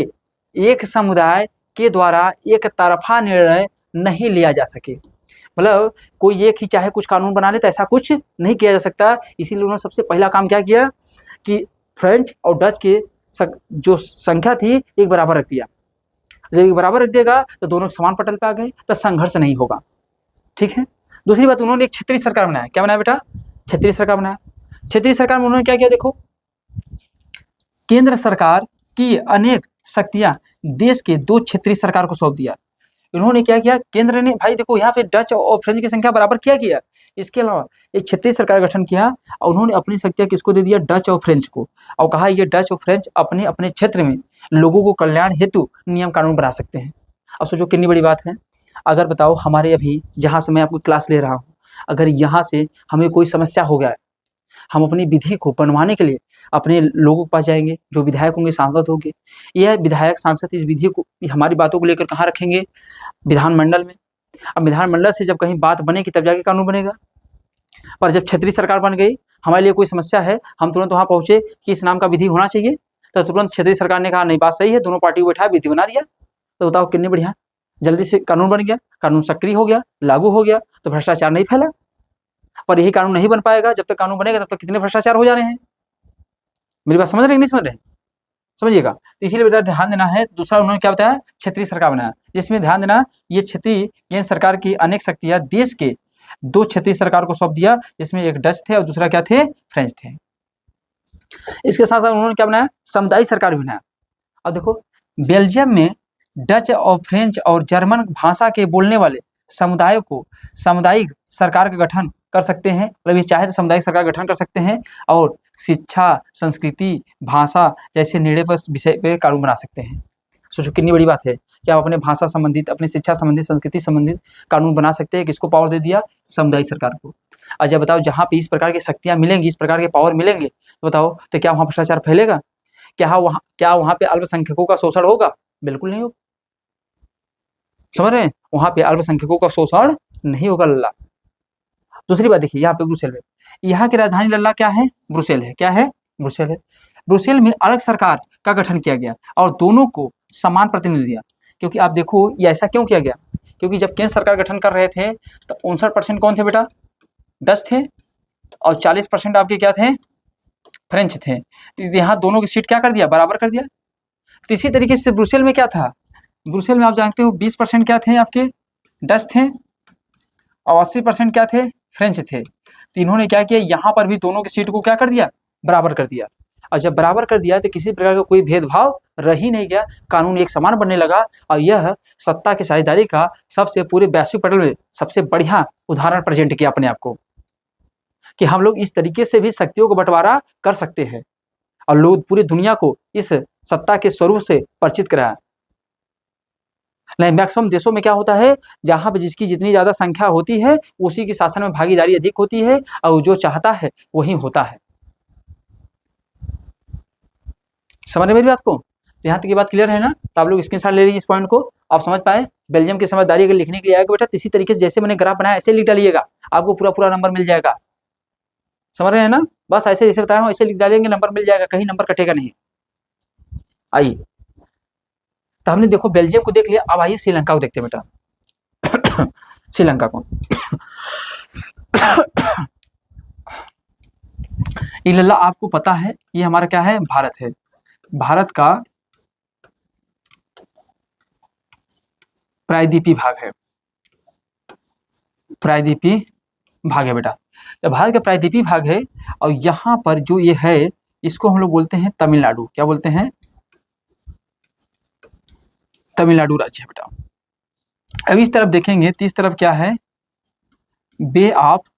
एक समुदाय के द्वारा एक तरफा निर्णय नहीं लिया जा सके। मतलब कोई एक ही चाहे कुछ कानून बना ले तो ऐसा कुछ नहीं किया जा सकता। इसीलिए उन्होंने सबसे पहला काम क्या किया कि फ्रेंच और डच के जो संख्या थी एक बराबर रख दिया। जब एक बराबर रख देगा तो दोनों समान पटल पे आ गए तो संघर्ष नहीं होगा। ठीक है। दूसरी बात, उन्होंने एक क्षेत्रीय सरकार बनाया। क्या बनाया बेटा, क्षेत्रीय सरकार बनाया। क्षेत्रीय सरकार में उन्होंने क्या किया देखो, केंद्र सरकार की अनेक शक्तियां देश के 2 क्षेत्रीय सरकार को सौंप दिया। इन्होंने क्या किया, केंद्र ने, भाई देखो यहाँ पे डच और फ्रेंच की संख्या बराबर किया। इसके अलावा एक क्षेत्रीय सरकार गठन किया और उन्होंने अपनी शक्तियां किसको दे दिया, डच और फ्रेंच को, और कहा ये डच और फ्रेंच अपने अपने क्षेत्र में लोगों को कल्याण हेतु नियम कानून बना सकते हैं। अब सोचो कितनी बड़ी बात है। अगर बताओ हमारे अभी जहाँ से मैं आपको क्लास ले रहा हूँ, अगर यहाँ से हमें कोई समस्या हो गया, हम अपनी विधि को बनवाने के लिए अपने लोगों के पास जाएंगे, जो विधायक होंगे, सांसद होंगे। यह विधायक सांसद इस विधि को, हमारी बातों को लेकर कहाँ रखेंगे, विधानमंडल में। अब विधानमंडल से जब कहीं बात बनेगी तब जाके कानून बनेगा। पर जब क्षेत्रीय सरकार बन गई, हमारे लिए कोई समस्या है, हम तुरंत वहाँ पहुंचे कि इस नाम का विधि होना चाहिए, तो तुरंत क्षेत्रीय सरकार ने कहा नहीं बात सही है, दोनों पार्टी को बैठाया, विधि बना दिया। तो बताओ कितनी बढ़िया, जल्दी से कानून बन गया, कानून सक्रिय हो गया, लागू हो गया, तो भ्रष्टाचार नहीं फैला। पर यही कानून नहीं बन पाएगा, जब तक कानून बनेगा तब तक कितने भ्रष्टाचार हो जा रहे हैं। मेरी बात समझ रहे हैं नहीं समझ रहे, समझिएगा। तो इसीलिए बेटा ध्यान देना है। दूसरा उन्होंने क्या बताया, क्षेत्रीय सरकार बनाया, जिसमें ध्यान देना ये क्षेत्रीय केंद्र सरकार की अनेक शक्तियां देश के 2 क्षेत्रीय सरकार को सौंप दिया, जिसमें एक डच थे और दूसरा क्या थे, फ्रेंच थे। इसके साथ साथ उन्होंने क्या बनाया, सामुदायिक सरकार भी बनाया। अब देखो बेल्जियम में डच और फ्रेंच और जर्मन भाषा के बोलने वाले समुदायों को सामुदायिक सरकार का गठन कर सकते हैं। मतलब ये चाहे तो सामुदायिक सरकार गठन कर सकते हैं और शिक्षा, संस्कृति, भाषा जैसे निर्णय पर विषय पर कानून बना सकते हैं। सोचो कितनी बड़ी बात है कि आप अपने भाषा संबंधित, अपनी शिक्षा संबंधित, संस्कृति संबंधित कानून बना सकते हैं। किसको पावर दे दिया, सामुदायिक सरकार को। अच्छा बताओ, जहाँ पे इस प्रकार की शक्तियाँ मिलेंगी, इस प्रकार के पावर मिलेंगे, तो बताओ तो क्या वहाँ भ्रष्टाचार फैलेगा, क्या वहाँ पे अल्पसंख्यकों का शोषण होगा, बिल्कुल नहीं होगा। समझ रहे हैं, वहाँ पे अल्पसंख्यकों का शोषण नहीं होगा लल्ला। दूसरी बात देखिए, यहाँ पे ब्रुसेल है, यहाँ की राजधानी लल्ला क्या है, ब्रुसेल है। क्या है, ब्रुसेल है। ब्रुसेल में अलग सरकार का गठन किया गया और दोनों को समान प्रतिनिधि दिया। क्योंकि आप देखो ये ऐसा क्यों किया गया, क्योंकि जब केंद्र सरकार गठन कर रहे थे तो 59% कौन थे बेटा, डच थे, और 40% आपके क्या थे, फ्रेंच थे। यहाँ दोनों की सीट क्या कर दिया, बराबर कर दिया। तो इसी तरीके से ब्रुसेल में क्या था, ब्रुसेल में आप जानते हो 20% क्या थे आपके, डच थे, और 80% क्या थे, फ्रेंच थे। तो इन्होंने क्या किया, यहाँ पर भी दोनों की सीट को क्या कर दिया, बराबर कर दिया। और जब बराबर कर दिया तो किसी प्रकार का कोई भेदभाव रह ही नहीं गया, कानून एक समान बनने लगा। और यह सत्ता की साझेदारी का सबसे पूरे वैश्विक पटल में सबसे बढ़िया उदाहरण प्रेजेंट किया अपने आप को, कि हम लोग इस तरीके से भी शक्तियों को बंटवारा कर सकते हैं और लोग पूरी दुनिया को इस सत्ता के स्वरूप से परिचित कराया। नहीं, मैक्सिमम देशों में क्या होता है, जहां पर जिसकी जितनी ज्यादा संख्या होती है उसी की शासन में भागीदारी अधिक होती है और जो चाहता है वही होता है। समझ रहे मेरी बात को, यहाँ तक ये बात क्लियर है ना। तो आप लोग स्क्रीनशॉट ले लीजिए इस पॉइंट को, आप समझ पाए। बेल्जियम की समझदारी अगर लिखने के लिए आएगा बेटा, इसी तरीके से जैसे मैंने ग्राफ बनाया ऐसे लिख डालिएगा, आपको पूरा पूरा नंबर मिल जाएगा। समझ रहे हैं ना, बस ऐसे जैसे बताया हूँ ऐसे लिख डालेंगे, नंबर मिल जाएगा, कहीं नंबर कटेगा नहीं। आइए, तो हमने देखो बेल्जियम को देख लिया, अब आइए श्रीलंका को देखते हैं बेटा। श्रीलंका को ये लल्ला आपको पता है ये हमारा क्या है, भारत है। भारत का प्रायद्वीपीय भाग है, प्रायद्वीपीय भाग है बेटा। तो भारत का प्रायद्वीपीय भाग है और यहाँ पर जो ये है इसको हम लोग बोलते हैं तमिलनाडु। क्या बोलते हैं? तमिलनाडु राज्य है बेटा। अब इस तरफ देखेंगे तो इस तरफ क्या है, बे ऑफ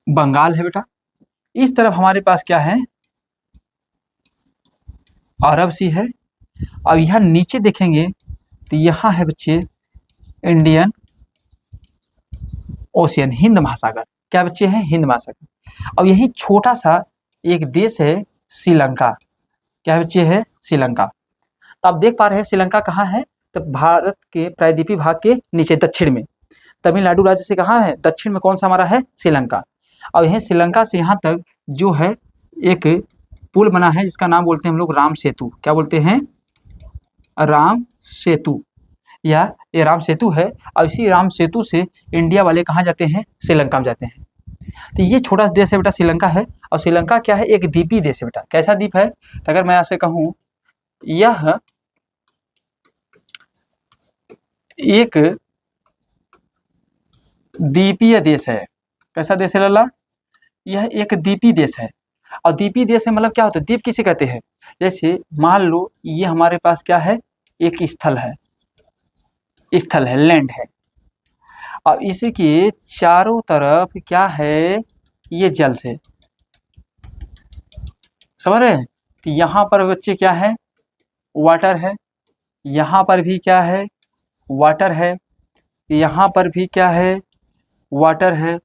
बंगाल है बेटा। इस तरफ हमारे पास क्या है, अरब सी है। अब यहाँ नीचे देखेंगे तो यहाँ है बच्चे इंडियन ओशियन, हिंद महासागर। क्या बच्चे हैं? हिंद महासागर। अब यही छोटा सा एक देश है श्रीलंका। क्या बच्चे है? श्रीलंका। तो आप देख पा रहे हैं श्रीलंका कहाँ है, तो भारत के प्रायद्वीपीय भाग के नीचे दक्षिण में। तमिलनाडु राज्य से कहाँ है, दक्षिण में कौन सा हमारा है, श्रीलंका। और यह श्रीलंका से यहाँ तक जो है एक पुल बना है जिसका नाम बोलते हैं हम लोग राम सेतु। क्या बोलते हैं? राम सेतु, या ये राम सेतु है। और इसी राम सेतु से इंडिया वाले कहाँ जाते हैं, श्रीलंका में जाते हैं। तो ये छोटा सा देश है बेटा श्रीलंका है। और श्रीलंका क्या है, एक द्वीपीय देश है बेटा। कैसा द्वीप है, तो अगर मैं आपसे कहूँ यह एक द्वीपीय देश है। कैसा देश है लल्ला? यह एक द्वीपीय देश है। और द्वीपीय देश है मतलब क्या होता है, द्वीप किसे कहते हैं? जैसे मान लो ये हमारे पास क्या है, एक स्थल है, स्थल है, लैंड है। और इसके चारों तरफ क्या है, ये जल से, समझ रहे हैं? तो यहाँ पर बच्चे क्या है, वाटर है। यहाँ पर भी क्या है, वाटर है। यहाँ पर भी क्या है, वाटर है।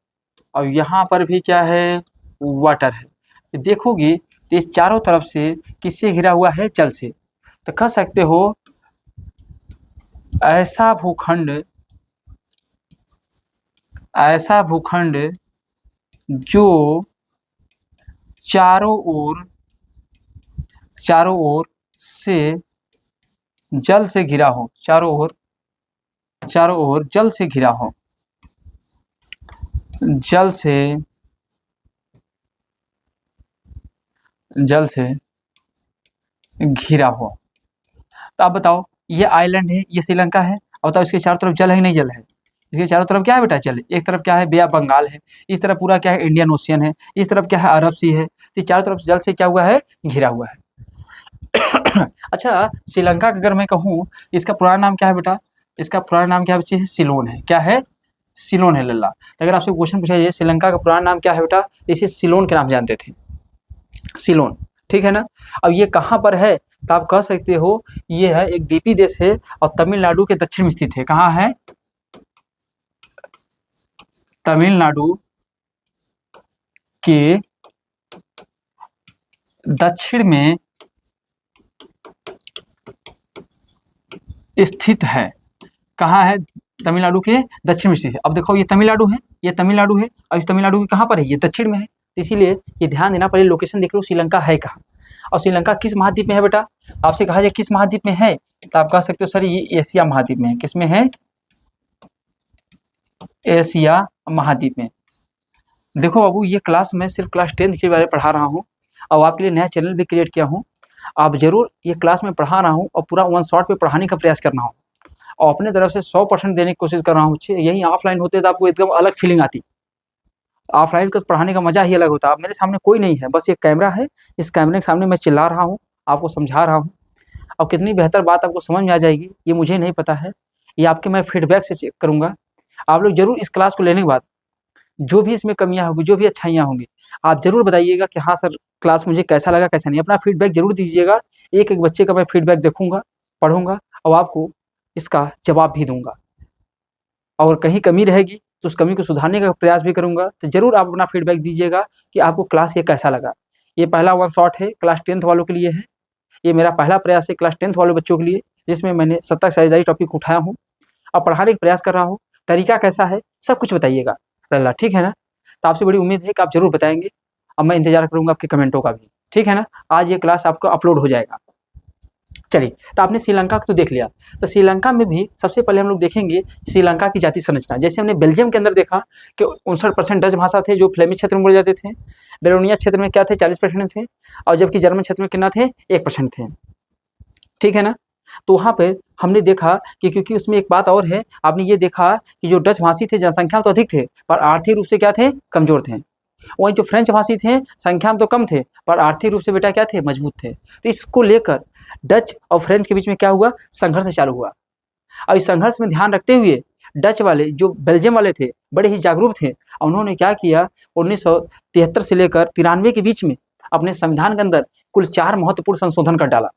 और यहाँ पर भी क्या है, वाटर है। देखोगे तो इस चारों तरफ से किससे घिरा हुआ है, जल से। तो कह सकते हो ऐसा भूखंड जो चारों ओर से जल से घिरा हो, चारों ओर जल से घिरा हो, जल से घिरा हो। तो आप बताओ, ये आइलैंड है, ये श्रीलंका है। अब बताओ इसके चारों तरफ जल है कि नहीं जल है? इसके चारों तरफ क्या है बेटा, जल। एक तरफ क्या है, बे ऑफ बंगाल है। इस तरफ पूरा क्या है, इंडियन ओशियन है। इस तरफ क्या है, अरब सी है। तो चारों तरफ जल से क्या हुआ है, घिरा हुआ है। अच्छा, श्रीलंका का अगर मैं कहूँ इसका पुराना नाम क्या है बेटा, इसका पुराना नाम क्या बच्चे है, सिलोन है। क्या है, सिलोन है लल्ला। तो अगर आपसे क्वेश्चन पूछा जाए श्रीलंका का पुराना नाम क्या है बेटा, इसे सिलोन के नाम जानते थे, सिलोन। ठीक है ना। अब ये कहाँ पर है, तो आप कह सकते हो ये है एक द्वीपीय देश है और तमिलनाडु के दक्षिण में स्थित है। कहाँ है, तमिलनाडु के दक्षिण में स्थित है। कहाँ है, तमिलनाडु के दक्षिण में स्थित है। अब देखो ये तमिलनाडु है, ये तमिलनाडु है। और इस तमिलनाडु के कहाँ पर है, ये दक्षिण में है। इसीलिए ये ध्यान देना, पहले लोकेशन देख लो श्रीलंका है कहाँ। और श्रीलंका किस महाद्वीप में है बेटा, आपसे कहा जाए किस महाद्वीप में है, तो आप कह सकते हो सर ये एशिया महाद्वीप में है। किस में है, एशिया महाद्वीप में। देखो बाबू, ये क्लास मैं सिर्फ क्लास 10th के बारे में पढ़ा रहा हूँ और आपके लिए नया चैनल भी क्रिएट किया हूँ। आप जरूर ये क्लास में पढ़ा रहा हूँ और पूरा वन शॉट पे पढ़ाने का प्रयास कर रहा हूँ और अपने तरफ से 100% देने की कोशिश कर रहा हूँ। यही ऑफलाइन होते तो आपको एकदम अलग फीलिंग आती। ऑफलाइन का पढ़ाने का मजा ही अलग होता। अब मेरे सामने कोई नहीं है, बस एक कैमरा है, इस कैमरे के सामने मैं चिल्ला रहा हूँ, आपको समझा रहा हूँ। अब कितनी बेहतर बात आपको समझ में आ जाएगी ये मुझे नहीं पता है, ये आपके मैं फीडबैक से चेक करूँगा। आप लोग जरूर इस क्लास को लेने के बाद जो भी इसमें कमियाँ होंगी, जो भी अच्छाइयाँ होंगी, आप जरूर बताइएगा कि हाँ सर क्लास मुझे कैसा लगा कैसा नहीं। अपना फीडबैक जरूर दीजिएगा। एक एक बच्चे का मैं फीडबैक देखूंगा, पढ़ूंगा और आपको इसका जवाब भी दूंगा। और कहीं कमी रहेगी तो उस कमी को सुधारने का प्रयास भी करूंगा। तो जरूर आप अपना फीडबैक दीजिएगा कि आपको क्लास ये कैसा लगा। ये पहला वन शॉट है, क्लास 10th वालों के लिए है। ये मेरा पहला प्रयास है क्लास 10th वाले बच्चों के लिए, जिसमें मैंने सत्ता साझेदारी टॉपिक उठाया हूँ और पढ़ाने का प्रयास कर रहा हूँ। तरीका कैसा है सब कुछ बताइएगा लल्ला, ठीक है ना। तो आपसे बड़ी उम्मीद है कि आप जरूर बताएंगे और मैं इंतजार करूंगा आपके कमेंटों का भी, ठीक है ना। आज ये क्लास आपको अपलोड हो जाएगा। चलिए, तो आपने श्रीलंका को तो देख लिया, तो श्रीलंका में भी सबसे पहले हम लोग देखेंगे श्रीलंका की जाति संरचना। जैसे हमने बेल्जियम के अंदर देखा कि 59% डच भाषा थे जो फ्लेमिश क्षेत्र में बोले जाते थे, बेलोनिया क्षेत्र में क्या थे 40% थे, और जबकि जर्मन क्षेत्र में कितना थे 1% थे, ठीक है ना। तो वहाँ पर हमने देखा कि क्योंकि उसमें एक बात और है, आपने ये देखा कि जो डच भाषी थे जनसंख्या में तो अधिक थे पर आर्थिक रूप से क्या थे, कमजोर थे। वहीं जो फ्रेंच भाषी थे संख्या में तो कम थे पर आर्थिक रूप से बेटा क्या थे, मजबूत थे। तो इसको लेकर डच और फ्रेंच के बीच में क्या हुआ, संघर्ष चालू हुआ। और इस संघर्ष में ध्यान रखते हुए डच वाले जो बेल्जियम वाले थे बड़े ही जागरूक थे, और उन्होंने क्या किया 1973 से लेकर 93 के बीच में अपने संविधान के अंदर कुल 4 महत्वपूर्ण संशोधन कर डाला।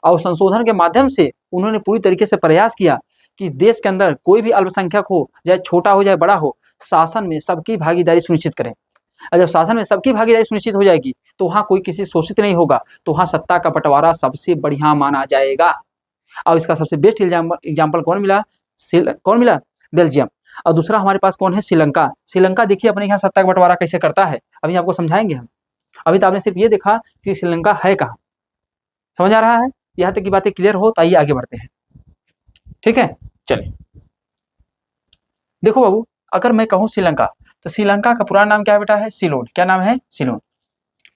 और संशोधन के माध्यम से उन्होंने पूरी तरीके से प्रयास किया कि देश के अंदर कोई भी अल्पसंख्यक हो, चाहे छोटा हो चाहे बड़ा हो, शासन में सबकी भागीदारी सुनिश्चित करें। और जब शासन में सबकी भागीदारी सुनिश्चित हो जाएगी तो वहाँ कोई किसी शोषित नहीं होगा, तो वहाँ सत्ता का बंटवारा सबसे बढ़िया माना जाएगा। और इसका सबसे बेस्ट एग्जाम्पल कौन मिला, बेल्जियम। और दूसरा हमारे पास कौन है, श्रीलंका। श्रीलंका देखिए अपने यहाँ सत्ता का बंटवारा कैसे करता है, अभी आपको समझाएंगे हम। अभी तो आपने सिर्फ ये देखा कि श्रीलंका है कहाँ, समझ आ रहा है। यहाँ तक की बातें क्लियर हो तो आइए आगे बढ़ते हैं, ठीक है। चलिए देखो बाबू, अगर मैं कहूँ श्रीलंका, तो श्रीलंका का पुराना नाम क्या है बेटा, है सिलोन। क्या नाम है, सिलोन।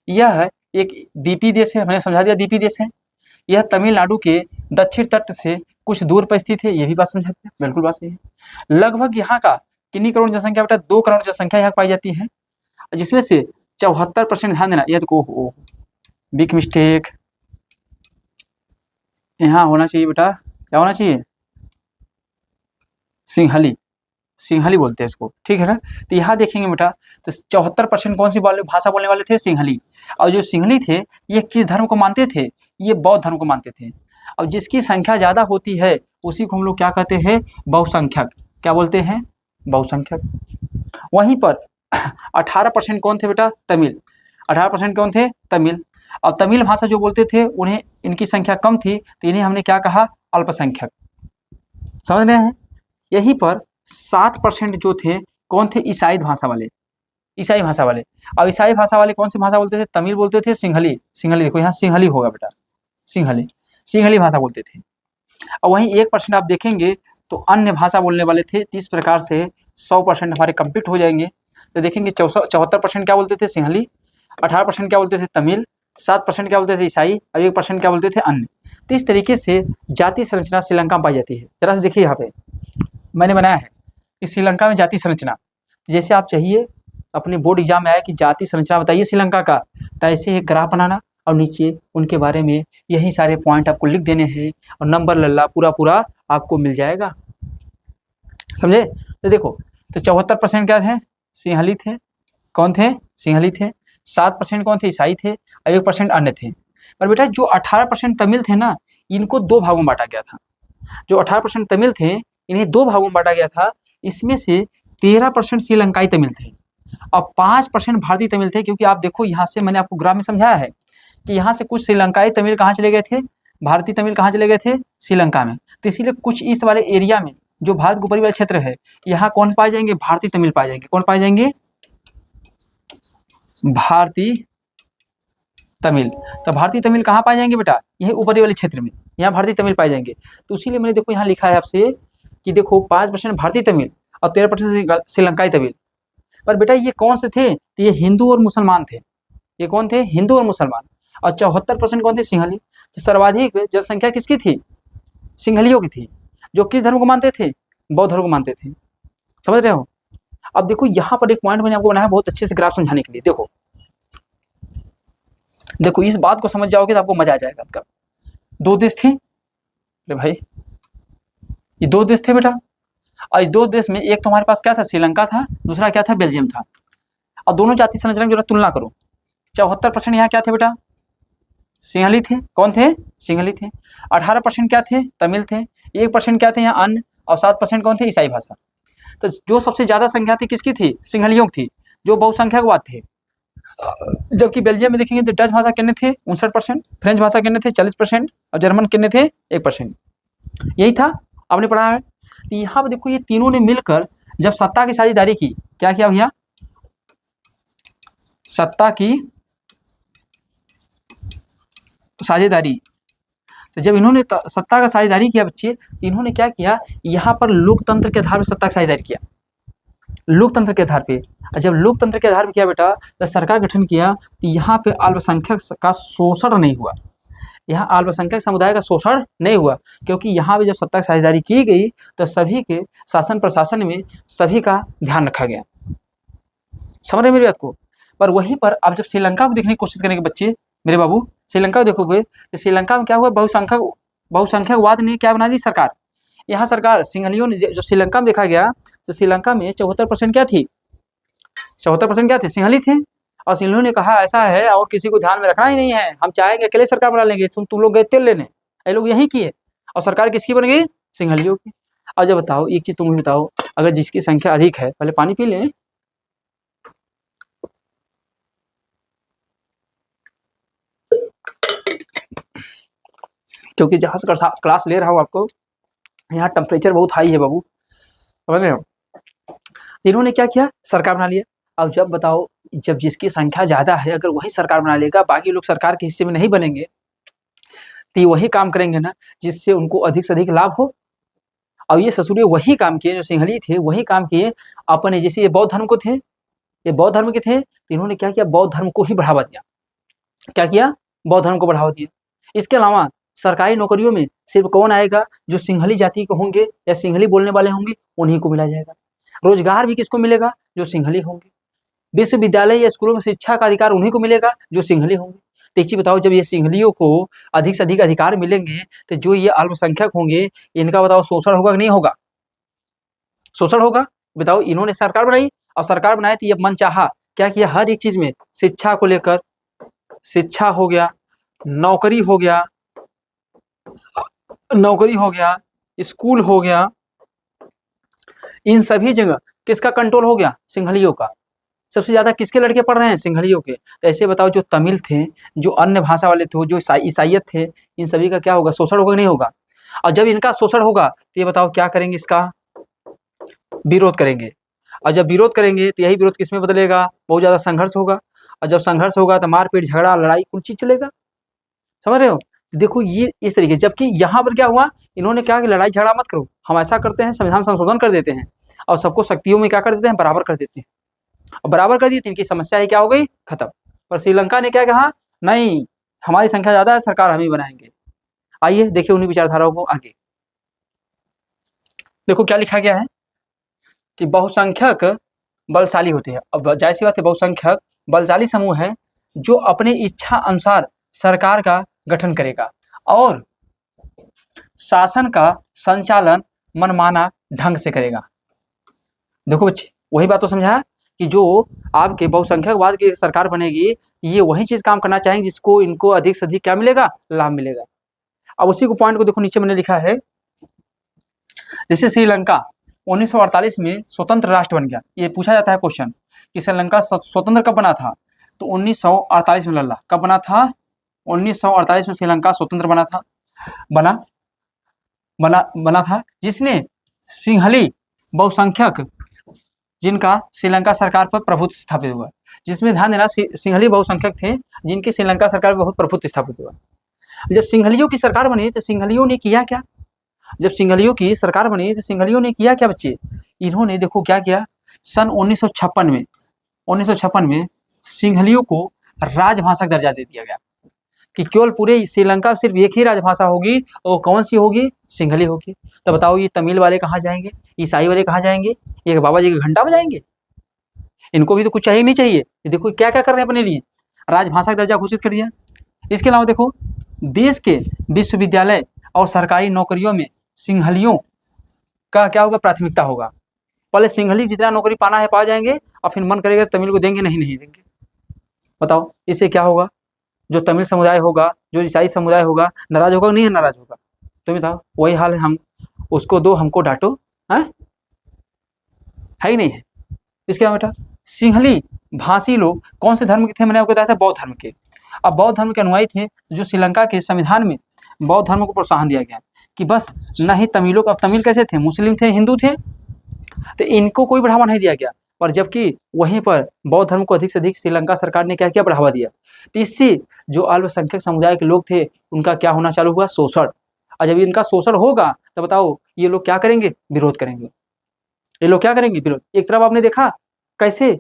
यह एक द्वीपीय देश है, मैंने समझा दिया द्वीपीय देश है। यह तमिलनाडु के दक्षिण तट से कुछ दूर पर स्थित है, ये भी बात समझा दिया, बिल्कुल बात सही है। लगभग यहाँ का कितनी करोड़ जनसंख्या बेटा, 2 करोड़ जनसंख्या यहाँ पाई जाती है, जिसमें से 74%, ध्यान देना, यह तो बिग मिस्टेक यहाँ होना चाहिए बेटा, क्या होना चाहिए, सिंहली बोलते हैं इसको, ठीक है ना। तो यहाँ देखेंगे बेटा, तो 74% कौन सी भाषा बोलने वाले थे, सिंहली। और जो सिंहली थे ये किस धर्म को मानते थे, ये बौद्ध धर्म को मानते थे। और जिसकी संख्या ज़्यादा होती है उसी को हम लोग क्या कहते हैं, बहुसंख्यक। क्या बोलते हैं, बहुसंख्यक। वहीं पर 18% कौन थे बेटा, तमिल। 18% कौन थे, तमिल। और तमिल भाषा जो बोलते थे उन्हें, इनकी संख्या कम थी तो इन्हें हमने क्या कहा, अल्पसंख्यक। समझ रहे हैं। यहीं पर 7% जो थे कौन थे, ईसाई भाषा वाले, ईसाई भाषा वाले। और ईसाई भाषा वाले कौन सी भाषा बोलते थे, तमिल बोलते थे, सिंहली देखो यहाँ सिंहली होगा बेटा, सिंहली भाषा बोलते थे। और वहीं 1% आप देखेंगे तो अन्य भाषा बोलने वाले थे। 30 प्रकार से 100% हमारे कंप्लीट हो जाएंगे। तो देखेंगे 74% क्या बोलते थे, सिंहली। 18% क्या बोलते थे, तमिल। 7% क्या बोलते थे, ईसाई। और 1% क्या बोलते थे, अन्य। तो इस तरीके से जाति संरचना श्रीलंका में पाई जाती है। जरा से देखिए यहाँ पे मैंने बनाया है कि श्रीलंका में जाति संरचना, जैसे आप चाहिए अपने बोर्ड एग्जाम में आया कि जाति संरचना बताइए श्रीलंका का, तो ऐसे एक ग्राफ बनाना और नीचे उनके बारे में यही सारे पॉइंट आपको लिख देने हैं और नंबर लल्ला पूरा आपको मिल जाएगा, समझे। तो देखो, तो 74% क्या थे, सिंहली थे। कौन थे, सिंहली थे। 7% कौन थे, ईसाई थे। और 1% अन्य थे। पर बेटा जो 18% तमिल थे ना, इनको 2 भागों में बांटा गया था। जो 18% तमिल थे इन्हें 2 भागों में बांटा गया था। इसमें से 13% श्रीलंकाई तमिल थे और 5% भारतीय तमिल थे। क्योंकि आप देखो यहाँ से मैंने आपको ग्राफ में समझाया है कि यहाँ से कुछ श्रीलंकाई तमिल कहाँ चले गए थे, भारतीय तमिल कहाँ चले गए थे, श्रीलंका में। तो इसीलिए कुछ इस वाले एरिया में जो भारत के ऊपरी वाला क्षेत्र है, यहाँ कौन पाए जाएंगे, भारतीय तमिल पाए जाएंगे। कौन पाए जाएंगे, भारतीय तमिल। तो भारतीय तमिल कहाँ पाए जाएंगे बेटा, यही ऊपरी वाले क्षेत्र में, यहाँ भारतीय तमिल पाए जाएंगे। तो इसीलिए मैंने देखो यहाँ लिखा है आपसे कि देखो 5% भारतीय तमिल और 13% श्रीलंकाई तमिल। पर बेटा ये कौन से थे, तो ये हिंदू और मुसलमान थे। ये कौन थे, हिंदू और मुसलमान। और 74% कौन थे, सिंहली। तो सर्वाधिक जनसंख्या किसकी थी, सिंहलियों की थी, जो किस धर्म को मानते थे, बौद्ध धर्म को मानते थे। समझ रहे हो। अब देखो यहाँ पर एक पॉइंट मैंने आपको बनाया बहुत अच्छे से ग्राफ समझाने के लिए। देखो इस बात को समझ जाओगे तो आपको मजा आ जाएगा। 2 देश थे, अरे भाई ये 2 देश थे बेटा। और इस 2 देश में एक तो हमारे पास क्या था, श्रीलंका था, दूसरा क्या था, बेल्जियम था। और दोनों जाति संरचना की जरा तुलना करो। 74% यहाँ क्या थे बेटा, सिंहली थे। कौन थे, सिंहली थे। 18% क्या थे, तमिल थे। 1% क्या थे यहाँ, अन्य। और 7% कौन थे, ईसाई भाषा। तो जो सबसे ज्यादा संख्या थी किसकी थी, सिंहलियों की थी, जो बहुसंख्यकवाद थे। जबकि बेल्जियम में देखेंगे तो डच भाषा कितने थे, 59%। फ्रेंच भाषा कितने थे, 40%। और जर्मन कितने थे, 1%। यही था, आपने पढ़ा है। तो यहाँ पर देखो ये तीनों ने मिलकर जब सत्ता की साझेदारी की, क्या किया भैया, सत्ता की साझेदारी। तो जब इन्होंने सत्ता का साझेदारी किया बच्चे, तो इन्होंने क्या किया, यहाँ पर लोकतंत्र के आधार पर सत्ता का साझेदारी किया, लोकतंत्र के आधार पे। जब लोकतंत्र के आधार पर किया बेटा, जब सरकार गठन किया, तो यहाँ पे अल्पसंख्यक का शोषण नहीं हुआ, यहाँ अल्पसंख्यक समुदाय का शोषण नहीं हुआ, क्योंकि यहाँ पे जब सत्ता की साझेदारी की गई तो सभी के शासन प्रशासन में सभी का ध्यान रखा गया। समझ रहे मेरी बात को। पर वहीं पर अब जब श्रीलंका को देखने की कोशिश करेंगे बच्चे मेरे बाबू, श्रीलंका को देखोगे तो श्रीलंका में क्या हुआ, बहुसंख्यकवाद ने क्या बना दी सरकार। यहाँ सरकार सिंहलियों ने, जो श्रीलंका में देखा गया तो श्रीलंका में 74% क्या थी, 74% क्या थे, सिंहली थे। और सिंहलियों ने कहा ऐसा है और किसी को ध्यान में रखना ही नहीं है, हम चाहेंगे अकेले सरकार बना लेंगे, तुम लोग गए तेल लेने, ये लोग यही किए और सरकार किसकी बन गई, सिंहलियों की। और जब बताओ एक चीज तुम ही बताओ, अगर जिसकी संख्या अधिक है, पहले पानी पी लें, क्योंकि जहां से क्लास ले रहा हूँ आपको यहाँ टेम्परेचर बहुत हाई है बाबू, समझ रहे हो। इन्होंने क्या किया, सरकार बना लिया। अब जब बताओ, जब जिसकी संख्या ज्यादा है अगर वही सरकार बना लेगा, बाकी लोग सरकार के हिस्से में नहीं बनेंगे, तो वही काम करेंगे ना जिससे उनको अधिक से अधिक लाभ हो। और ये ससुरे वही काम किए, जो सिंहली थे वही काम किए अपने, जैसे ये बौद्ध धर्म को थे, ये बौद्ध धर्म के थे, तो इन्होंने क्या किया, बौद्ध धर्म को ही बढ़ावा दिया। क्या किया, बौद्ध धर्म को बढ़ावा दिया। इसके अलावा सरकारी नौकरियों में सिर्फ कौन आएगा, जो सिंहली जाति के होंगे या सिंहली बोलने वाले होंगे उन्हीं को मिला जाएगा। रोजगार भी किसको मिलेगा, जो सिंहली होंगे। विश्वविद्यालय या स्कूलों में शिक्षा का अधिकार उन्हीं को मिलेगा जो सिंहली होंगे। तो एक चीज बताओ, जब ये सिंहलियों को अधिक से अधिक अधिकार मिलेंगे तो जो ये अल्पसंख्यक होंगे इनका बताओ शोषण होगा कि नहीं होगा, शोषण होगा। बताओ, इन्होंने सरकार बनाई और सरकार बनाए तो ये मनचाहा क्या किया, हर एक चीज में, शिक्षा को लेकर, शिक्षा हो गया, नौकरी हो गया, नौकरी हो गया, स्कूल हो गया, इन सभी जगह किसका कंट्रोल हो गया, सिंहलियों का। सबसे ज्यादा किसके लड़के पढ़ रहे हैं, सिंहलियों के। तो ऐसे बताओ, जो तमिल थे, जो अन्य भाषा वाले थे, जो ईसाइयत थे, इन सभी का क्या होगा, शोषण होगा नहीं होगा। और जब इनका शोषण होगा तो ये बताओ क्या करेंगे, इसका विरोध करेंगे। और जब विरोध करेंगे तो यही विरोध किसमें बदलेगा, बहुत ज्यादा संघर्ष होगा। और जब संघर्ष होगा तो मारपीट, झगड़ा, लड़ाई, कुछ चीज चलेगा। समझ रहे हो। देखो ये इस तरीके, जबकि यहाँ पर क्या हुआ, इन्होंने क्या कि लड़ाई झगड़ा मत करो, हम ऐसा करते हैं, संविधान संशोधन कर देते हैं और सबको शक्तियों में क्या कर देते हैं, बराबर कर देते हैं। और बराबर कर दी तो इनकी समस्या ही क्या हो गई, खत्म। पर श्रीलंका ने क्या कहा, नहीं हमारी संख्या ज्यादा है, सरकार हम ही बनाएंगे। आइए देखिए उन्हीं विचारधाराओं को आगे। देखो क्या लिखा गया है कि बहुसंख्यक बलशाली होते हैं। अब जाहिर सी बात है, बहुसंख्यक बलशाली समूह है जो अपने इच्छा अनुसार सरकार का गठन करेगा और शासन का संचालन मनमाना ढंग से करेगा। देखो बच्चे, वही बात तो समझा कि जो आपके बहुसंख्यकवाद की सरकार बनेगी, ये वही चीज काम करना चाहेंगे जिसको इनको अधिक से अधिक क्या मिलेगा, लाभ मिलेगा। अब उसी को पॉइंट को देखो, नीचे मैंने लिखा है, जैसे श्रीलंका 1948 में स्वतंत्र राष्ट्र बन गया। ये पूछा जाता है क्वेश्चन कि श्रीलंका स्वतंत्र कब बना था, तो 1948 में। लल्ला कब बना था, 1948 में श्रीलंका स्वतंत्र बना था, जिसने सिंहली बहुसंख्यक, जिनका श्रीलंका सरकार पर प्रभुत्व स्थापित हुआ। जिसमें ध्यान देना, सिंहली बहुसंख्यक थे जिनकी श्रीलंका सरकार पर बहुत प्रभुत्व स्थापित हुआ। जब सिंहलियों की सरकार बनी तो सिंहलियों ने किया क्या, जब सिंहलियों की सरकार बनी तो सिंहलियों ने किया क्या बच्चे, इन्होंने देखो क्या किया, सन 1956 में सिंहलियों को राजभाषा का दर्जा दे दिया गया कि केवल पूरे श्रीलंका सिर्फ एक ही राजभाषा होगी, और कौन सी होगी, सिंहली होगी। तो बताओ ये तमिल वाले कहाँ जाएंगे, ईसाई वाले कहाँ जाएंगे, ये बाबा जी का घंटा बजाएंगे, इनको भी तो कुछ चाहिए नहीं चाहिए। देखो क्या क्या कर रहे हैं अपने लिए, राजभाषा का दर्जा घोषित कर दिया। इसके अलावा देखो, देश के विश्वविद्यालय और सरकारी नौकरियों में सिंहलियों का क्या होगा, प्राथमिकता होगा। पहले सिंहली जितना नौकरी पाना है पा जाएंगे और फिर मन करेगा तमिल को देंगे, नहीं देंगे। बताओ इससे क्या होगा, जो तमिल समुदाय होगा, जो ईसाई समुदाय होगा, नाराज होगा नहीं है, नाराज होगा। तो बताओ वही हाल है, हम उसको दो हमको डांटो, है ही नहीं है। इसके बाद बेटा, सिंहली भाषी लोग कौन से धर्म के थे, मैंने आपको बताया था बौद्ध धर्म के। अब बौद्ध धर्म के अनुयायी थे, जो श्रीलंका के संविधान में बौद्ध धर्म को प्रोत्साहन दिया गया कि बस न ही तमिलों को, अब तमिल कैसे थे, मुस्लिम थे, हिंदू थे, तो इनको कोई बढ़ावा नहीं दिया गया। पर जबकि वहीं पर बौद्ध धर्म को अधिक से अधिक श्रीलंका सरकार ने क्या किया, बढ़ावा दिया। तो इससे जो अल्पसंख्यक समुदाय के लोग थे उनका क्या होना चालू हुआ, शोषण। और जब इनका शोषण होगा तो बताओ ये लोग क्या करेंगे, विरोध करेंगे। ये लोग क्या करेंगे, विरोध। एक तरफ आपने देखा कैसे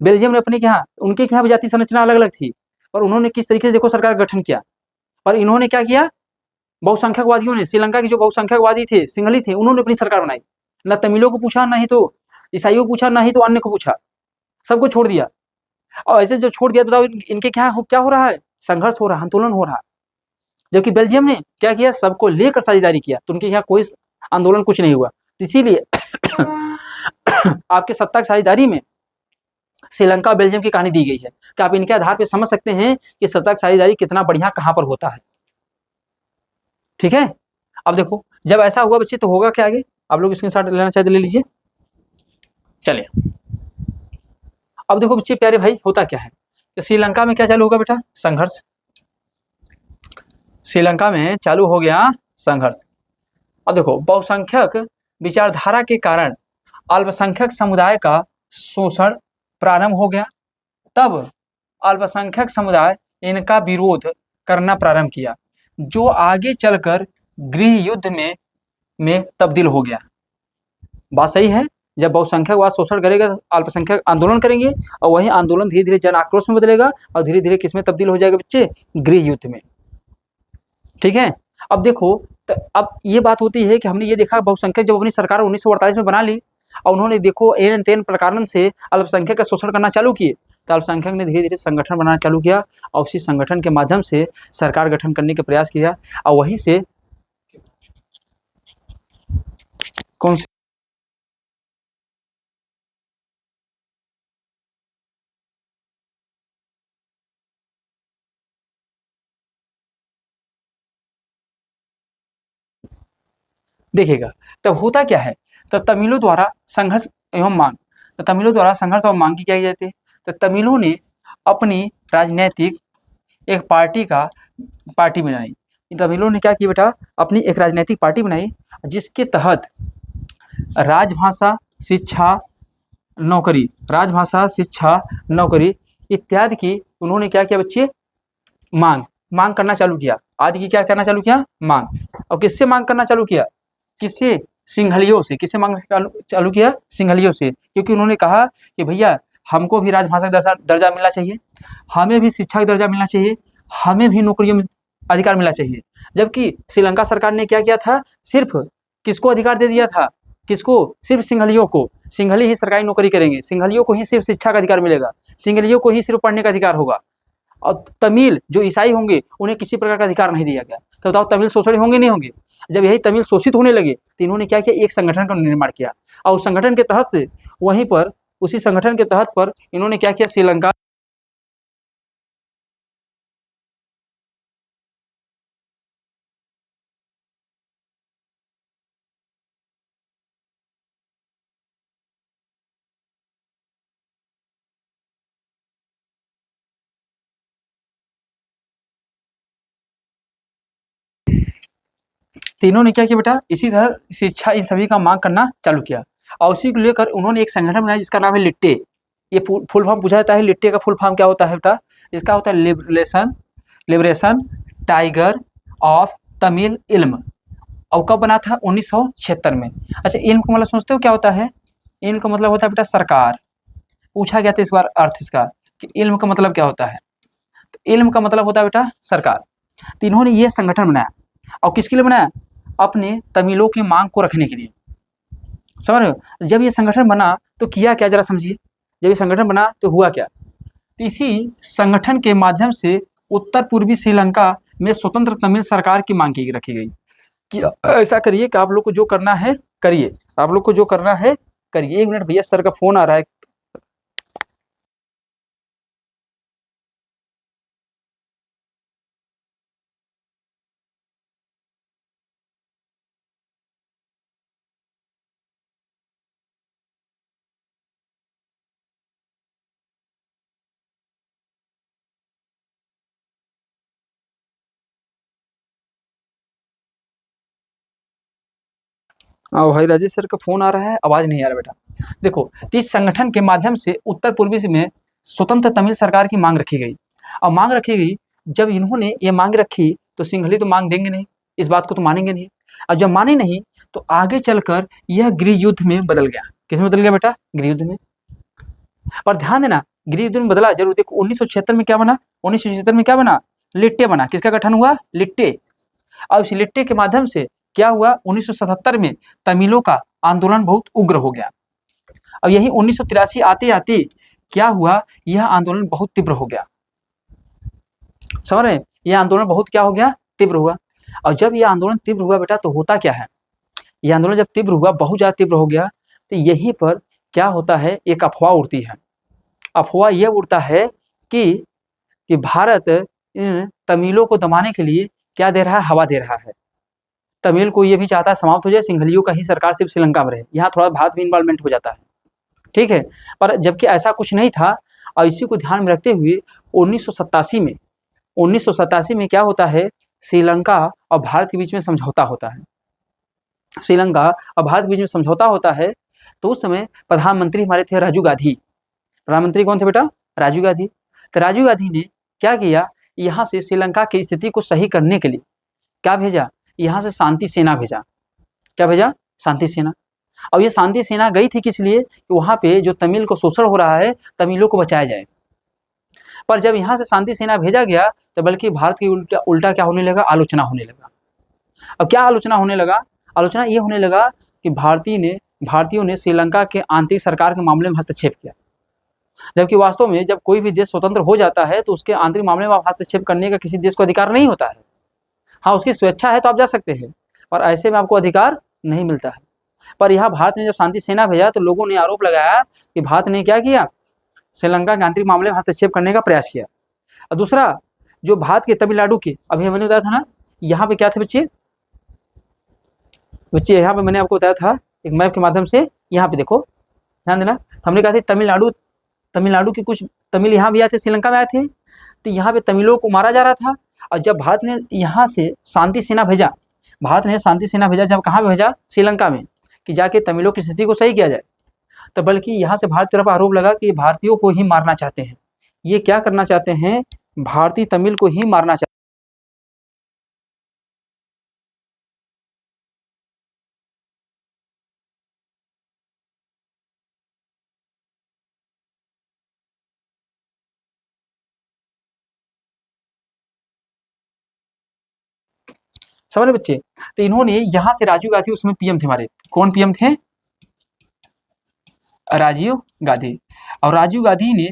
बेल्जियम ने अपने यहाँ, उनके यहाँ भी जाति संरचना अलग अलग थी, और उन्होंने किस तरीके से देखो सरकार का गठन किया। पर इन्होंने क्या किया, बहुसंख्यकवादियों ने, श्रीलंका के जो बहुसंख्यकवादी थे, सिंहली थे, उन्होंने अपनी सरकार बनाई। न तमिलों को पूछा, ना ही तो ईसाइयों को पूछा, ना ही तो अन्य को पूछा, सबको छोड़ दिया। और ऐसे जब छोड़ दिया बताओ इनके क्या हो रहा है, संघर्ष हो रहा है, आंदोलन हो रहा है। जबकि बेल्जियम ने क्या किया, सबको लेकर साझेदारी किया, तो उनके यहाँ कोई आंदोलन कुछ नहीं हुआ। इसीलिए आपके सत्ता की साझेदारी में श्रीलंका और बेल्जियम की कहानी दी गई है कि आप इनके आधार पर समझ सकते हैं कि सत्ता की साझेदारी कितना बढ़िया कहां पर होता है। ठीक है, अब देखो जब ऐसा हुआ बच्चे तो होगा क्या आगे, आप लोग स्क्रीनशॉट लेना चाहे तो ले लीजिए। चलिए अब देखो बच्चे प्यारे भाई, होता क्या है कि श्रीलंका में क्या चालू होगा बेटा, संघर्ष। श्रीलंका में चालू हो गया संघर्ष। अब देखो बहुसंख्यक विचारधारा के कारण अल्पसंख्यक समुदाय का शोषण प्रारंभ हो गया। तब अल्पसंख्यक समुदाय इनका विरोध करना प्रारंभ किया, जो आगे चलकर गृह युद्ध में तब्दील हो गया। बात सही है, जब बहुसंख्यकवाद शोषण करेगा अल्पसंख्यक आंदोलन करेंगे, और वही आंदोलन धीरे धीरे जन आक्रोश में बदलेगा, और धीरे धीरे किसमें तब्दील हो जाएगा बच्चे, गृह युद्ध में। ठीक है, अब देखो अब ये बात होती है कि हमने ये देखा बहुसंख्यक जब अपनी सरकार 1948 में बना ली, और उन्होंने देखो एन तेन प्रकार से अल्पसंख्यक का शोषण करना चालू किए, तो अल्पसंख्यक ने धीरे धीरे संगठन बनाना चालू किया, और उसी संगठन के माध्यम से सरकार गठन करने के प्रयास किया। और वहीं से कौन सी, देखिएगा तब होता क्या है, तो तमिलों द्वारा संघर्ष एवं मांग, तो तमिलों द्वारा संघर्ष और मांग की क्या जाती है, तो तमिलों ने अपनी राजनीतिक एक पार्टी बनाई। तमिलों ने क्या किया बेटा, अपनी एक राजनीतिक पार्टी बनाई, जिसके तहत राजभाषा शिक्षा नौकरी, राजभाषा शिक्षा नौकरी इत्यादि की उन्होंने क्या किया बच्चे, मांग करना चालू किया। आदि की क्या करना चालू किया, मांग। और किससे मांग करना चालू किया, किससे, सिंहलियों से। किससे मांग चालू किया, सिंहलियों से, क्योंकि उन्होंने कहा कि भैया हमको भी राजभाषा का दर्जा मिलना चाहिए, हमें भी शिक्षा का दर्जा मिलना चाहिए, हमें भी नौकरियों में अधिकार मिलना चाहिए। जबकि श्रीलंका सरकार ने क्या किया था, सिर्फ किसको अधिकार दे दिया था, किसको, सिर्फ सिंहलियों को। सिंहली ही सरकारी नौकरी करेंगे, सिंहलियों को ही सिर्फ शिक्षा का अधिकार मिलेगा, सिंहलियों को ही सिर्फ पढ़ने का अधिकार होगा। और तमिल जो ईसाई होंगे उन्हें किसी प्रकार का अधिकार नहीं दिया गया। तो बताओ तमिल शोषण होंगे नहीं होंगे। जब यही तमिल शोषित होने लगे तो इन्होंने क्या किया, एक संगठन का निर्माण किया, और उस संगठन के तहत से वहीं पर उसी संगठन के तहत पर इन्होंने क्या किया, श्रीलंका तीनों ने क्या किया बेटा, इसी तरह शिक्षा इन सभी का मांग करना चालू किया। और उसी को लेकर उन्होंने एक संगठन बनाया जिसका नाम है लिट्टे। ये फुल फॉर्म पूछा जाता है, लिट्टे का फुल फॉर्म क्या होता है बेटा, इसका होता है लिबरेशन टाइगर ऑफ तमिल इल्म। और कब बना था, 1976 में। अच्छा, इल्म का मतलब समझते हो क्या होता है, इल्म का मतलब होता है बेटा सरकार। पूछा गया था इस बार अर्थ इसका कि इल्म का मतलब क्या होता है, तो इल्म का मतलब होता है बेटा सरकार। तो इन्होंने ये संगठन बनाया, और किसके लिए बनाया, अपने तमिलों की मांग को रखने के लिए। समझ रहे हो, जब ये संगठन बना तो किया क्या, जरा समझिए। जब ये संगठन बना तो हुआ क्या, तो इसी संगठन के माध्यम से उत्तर पूर्वी श्रीलंका में स्वतंत्र तमिल सरकार की मांग की रखी गई कि ऐसा करिए कि आप लोग को जो करना है करिए, आप लोग को जो करना है करिए। एक मिनट भैया, सर का फोन आ रहा है। भाई राजेश सर का फोन आ रहा है, आवाज नहीं आ रहा बेटा। देखो, तो इस संगठन के माध्यम से उत्तर पूर्वी में स्वतंत्र तमिल सरकार की मांग रखी गई। और मांग रखी गई, जब इन्होंने ये मांग रखी तो सिंघली तो मांग देंगे नहीं, इस बात को तो मानेंगे नहीं। और जब माने नहीं तो आगे चलकर यह गृह युद्ध में बदल गया। किस में बदल गया बेटा? गृह युद्ध में। पर ध्यान देना, गृह युद्ध में बदला जरूर। देखो 1976 में क्या बना? 1976 में क्या बना? लिट्टे बना। किसका गठन हुआ? लिट्टे। और इस लिट्टे के माध्यम से क्या हुआ? 1977 में तमिलों का आंदोलन बहुत उग्र हो गया। अब यही 1983 आते आते क्या हुआ? यह आंदोलन बहुत तीव्र हो गया। समझ रहे हैं? यह आंदोलन बहुत क्या हो गया? तीव्र हुआ। और जब यह आंदोलन तीव्र हुआ बेटा, तो होता क्या है? यह आंदोलन जब तीव्र हुआ, बहुत ज्यादा तीव्र हो गया, तो यहीं पर क्या होता है? एक अफवाह उड़ती है। अफवाह यह उड़ता है कि भारत इन तमिलों को दबाने के लिए क्या दे रहा है? हवा दे रहा है। तमिल को ये भी चाहता है समाप्त हो जाए, सिंघलियों का ही सरकार सिर्फ श्रीलंका में रहे। यहाँ थोड़ा भारत भी इन्वॉल्वमेंट हो जाता है, ठीक है। पर जबकि ऐसा कुछ नहीं था। और इसी को ध्यान में रखते हुए 1987 में क्या होता है? श्रीलंका और भारत के बीच में समझौता होता है। श्रीलंका और भारत के बीच में समझौता होता है। तो उस समय प्रधानमंत्री हमारे थे राजीव गांधी। प्रधानमंत्री कौन थे बेटा? राजीव गांधी। तो राजीव गांधी ने क्या किया? यहाँ से श्रीलंका की स्थिति को सही करने के लिए क्या भेजा? यहाँ से शांति सेना भेजा। क्या भेजा? शांति सेना। और ये शांति सेना गई थी किस लिए? कि वहाँ पे जो तमिल को शोषण हो रहा है, तमिलों को बचाया जाए। पर जब यहाँ से शांति सेना भेजा गया, तो बल्कि भारत की उल्टा क्या होने लगा? आलोचना होने लगा। अब क्या आलोचना होने लगा? आलोचना ये होने लगा कि भारतीयों ने श्रीलंका के आंतरिक सरकार के मामले में हस्तक्षेप किया। जबकि वास्तव में जब कोई भी देश स्वतंत्र हो जाता है तो उसके आंतरिक मामले में हस्तक्षेप करने का किसी देश को अधिकार नहीं होता है। हाँ, उसकी स्वेच्छा है तो आप जा सकते हैं, पर ऐसे में आपको अधिकार नहीं मिलता है। पर यहाँ भारत ने जब शांति सेना भेजा तो लोगों ने आरोप लगाया कि भारत ने क्या किया? श्रीलंका के आंतरिक मामले में हस्तक्षेप करने का प्रयास किया। और दूसरा, जो भारत के तमिलनाडु के, अभी मैंने बताया था ना, यहाँ पे क्या थे बच्चे? यहाँ पे मैंने आपको बताया था एक मैप के माध्यम से। यहाँ पे देखो, ध्यान देना, हमने कहा था तमिलनाडु के कुछ तमिल यहाँ भी आए थे, श्रीलंका में आए थे। तो यहाँ पे तमिलों को मारा जा रहा था। और जब भारत ने यहाँ से शांति सेना भेजा, जब कहाँ भेजा? श्रीलंका में, कि जाके तमिलों की स्थिति को सही किया जाए। तो बल्कि यहाँ से भारत की तरफ आरोप लगा कि भारतीयों को ही मारना चाहते हैं। ये क्या करना चाहते हैं? भारतीय तमिल को ही मारना चाहते हैं। समझ रहे बच्चे? तो इन्होंने यहाँ से, राजीव गांधी उसमें पीएम थे हमारे। कौन पीएम थे? राजीव गांधी। और राजीव गांधी ने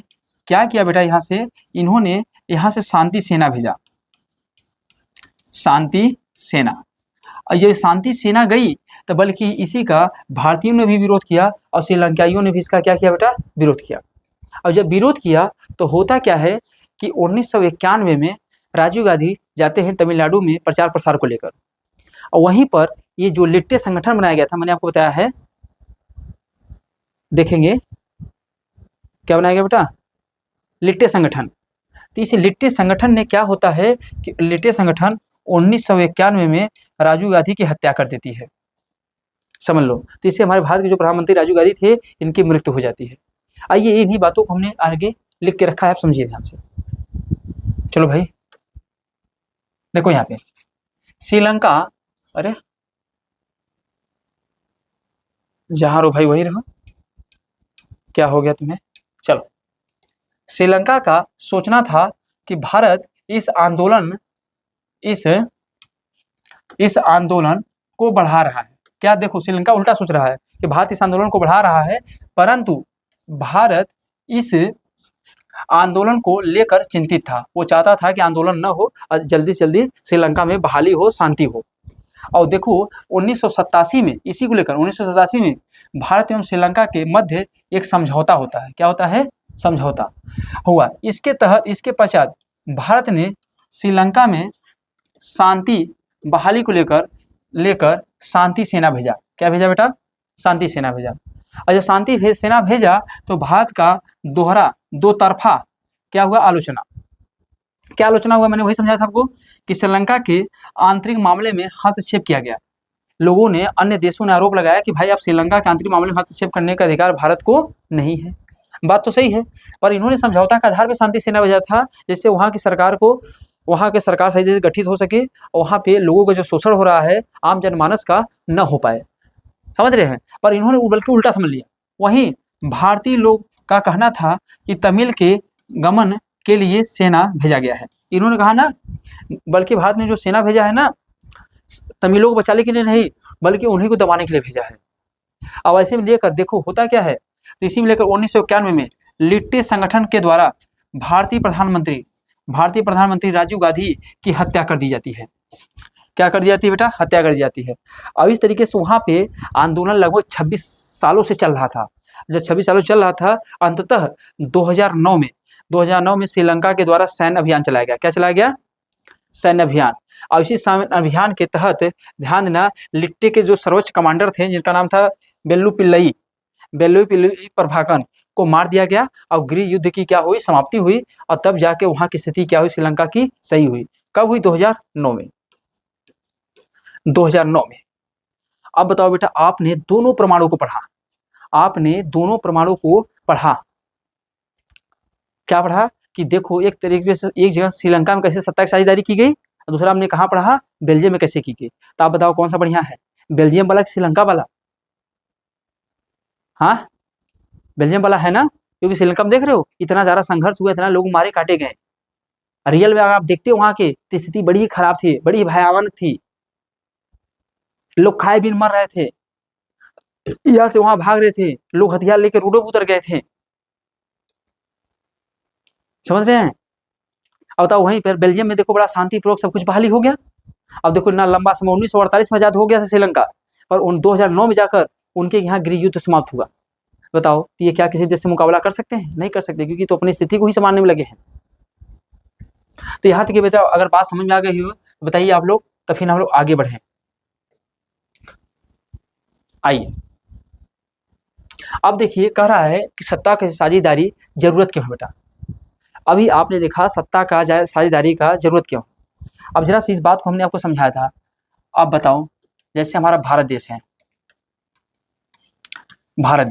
क्या किया बेटा? यहाँ से इन्होंने यहाँ से शांति सेना भेजा। शांति सेना। और ये शांति सेना गई तो बल्कि इसी का भारतीयों ने भी विरोध किया और श्रीलंकाइयों ने भी इसका क्या किया बेटा? विरोध किया। और जब विरोध किया तो होता क्या है कि 1991 में राजीव गांधी जाते हैं तमिलनाडु में प्रचार प्रसार को लेकर। और वहीं पर ये जो लिट्टे संगठन बनाया गया था, मैंने आपको बताया है, देखेंगे क्या बनाया गया बेटा? लिट्टे संगठन। तो इस लिट्टे संगठन ने क्या होता है कि लिट्टे संगठन 1991 में राजीव गांधी की हत्या कर देती है। समझ लो। तो इससे हमारे भारत के जो प्रधानमंत्री राजीव गांधी थे, इनकी मृत्यु हो जाती है। आइए इन्हीं बातों को हमने आगे लिख के रखा है, आप समझिए ध्यान से। चलो भाई, देखो यहाँ पे श्रीलंका, अरे जहाँ रहो भाई वही रहो, क्या हो गया तुम्हें? चलो, श्रीलंका का सोचना था कि भारत इस आंदोलन को बढ़ा रहा है। क्या? देखो, श्रीलंका उल्टा सोच रहा है कि भारत इस आंदोलन को बढ़ा रहा है, परंतु भारत इस आंदोलन को लेकर चिंतित था। वो चाहता था कि आंदोलन न हो और जल्दी से जल्दी श्रीलंका में बहाली हो, शांति हो। और देखो 1987 में, इसी को लेकर 1987 में भारत एवं श्रीलंका के मध्य एक समझौता होता है। क्या होता है? समझौता हुआ। इसके तहत, इसके पश्चात भारत ने श्रीलंका में शांति बहाली को लेकर शांति सेना भेजा। क्या भेजा बेटा? शांति सेना भेजा। और जब शांति सेना भेजा तो भारत का दो तरफा क्या हुआ? आलोचना। क्या आलोचना हुआ? मैंने वही समझाया था आपको कि श्रीलंका के आंतरिक मामले में हस्तक्षेप किया गया। लोगों ने, अन्य देशों ने आरोप लगाया कि भाई आप श्रीलंका के आंतरिक मामले में हस्तक्षेप करने का अधिकार भारत को नहीं है। बात तो सही है, पर इन्होंने समझौता के आधार पर शांति सेना भेजा था, जिससे वहाँ की सरकार को, वहाँ की सरकार सही से गठित हो सके और वहाँ पे लोगों का जो शोषण हो रहा है आम जनमानस का न हो पाए। समझ रहे हैं? पर इन्होंने बल्कि उल्टा समझ लिया। वहीं भारतीय लोग का कहना था कि तमिल के गमन के लिए सेना भेजा गया है। इन्होंने कहा ना, बल्कि भारत ने जो सेना भेजा है ना, तमिलों को बचाने के लिए नहीं, बल्कि उन्हीं को दबाने के लिए भेजा है। अब ऐसे में लेकर देखो होता क्या है। तो इसी में लेकर 1991 में लिट्टे संगठन के द्वारा भारतीय प्रधानमंत्री राजीव गांधी की हत्या कर दी जाती है। क्या कर दी जाती है बेटा? हत्या कर दी जाती है। अब इस तरीके से वहाँ पे आंदोलन लगभग 26 सालों से चल रहा था। जब 26 सालों से चल रहा था, अंततः 2009 में श्रीलंका के द्वारा सैन्य अभियान चलाया गया। क्या चलाया गया? सैन्य अभियान। और इसी सैन्य अभियान के तहत ध्यान देना, लिट्टे के जो सर्वोच्च कमांडर थे, जिनका नाम था वेल्लुपिल्लई प्रभाकरन, को मार दिया गया और गृह युद्ध की क्या हुई? समाप्ति हुई। और तब जाके वहाँ की स्थिति क्या हुई? श्रीलंका की सही हुई। कब हुई? 2009 में। 2009 में। अब बताओ बेटा, आपने दोनों प्रमाणों को पढ़ा, क्या पढ़ा? कि देखो एक तरीके से एक जगह श्रीलंका में कैसे सत्ता की साझेदारी की गई, और दूसरा हमने कहाँ पढ़ा? बेल्जियम में कैसे की गई। तो आप बताओ कौन सा बढ़िया है, बेल्जियम वाला कि श्रीलंका वाला? हाँ, बेल्जियम वाला है ना, क्योंकि श्रीलंका में देख रहे हो इतना ज़्यादा संघर्ष हुआ, इतना लोग मारे काटे गए। रियल में अगर आप देखते हो वहाँ की स्थिति बड़ी खराब थी, बड़ी भयावह थी। लोग खाए बिन मर रहे थे, यहाँ से वहाँ भाग रहे थे, लोग हथियार लेकर रोडों पर उतर गए थे। समझ रहे हैं? अब बताओ वहीं पर बेल्जियम में देखो बड़ा शांतिपूर्वक सब कुछ बहाली हो गया। अब देखो ना, लंबा समय 1948 में आजाद हो गया था श्रीलंका, पर 2009 में जाकर उनके यहाँ गृह युद्ध समाप्त हुआ। बताओ ये क्या किसी देश से मुकाबला कर सकते हैं? नहीं कर सकते, क्योंकि तो अपनी स्थिति को ही संभालने में लगे हैं। तो यहाँ तक बेटा अगर बात समझ में आ गई हो तो बताइए आप लोग, तो फिर हम लोग आगे बढ़े। आइए अब देखिए, कह रहा है कि सत्ता की साझेदारी जरूरत क्यों है बेटा। अभी आपने देखा सत्ता का साझेदारी का जरूरत क्यों। अब जरा सी इस बात को हमने आपको समझाया था। अब बताओ, जैसे हमारा भारत देश है, भारत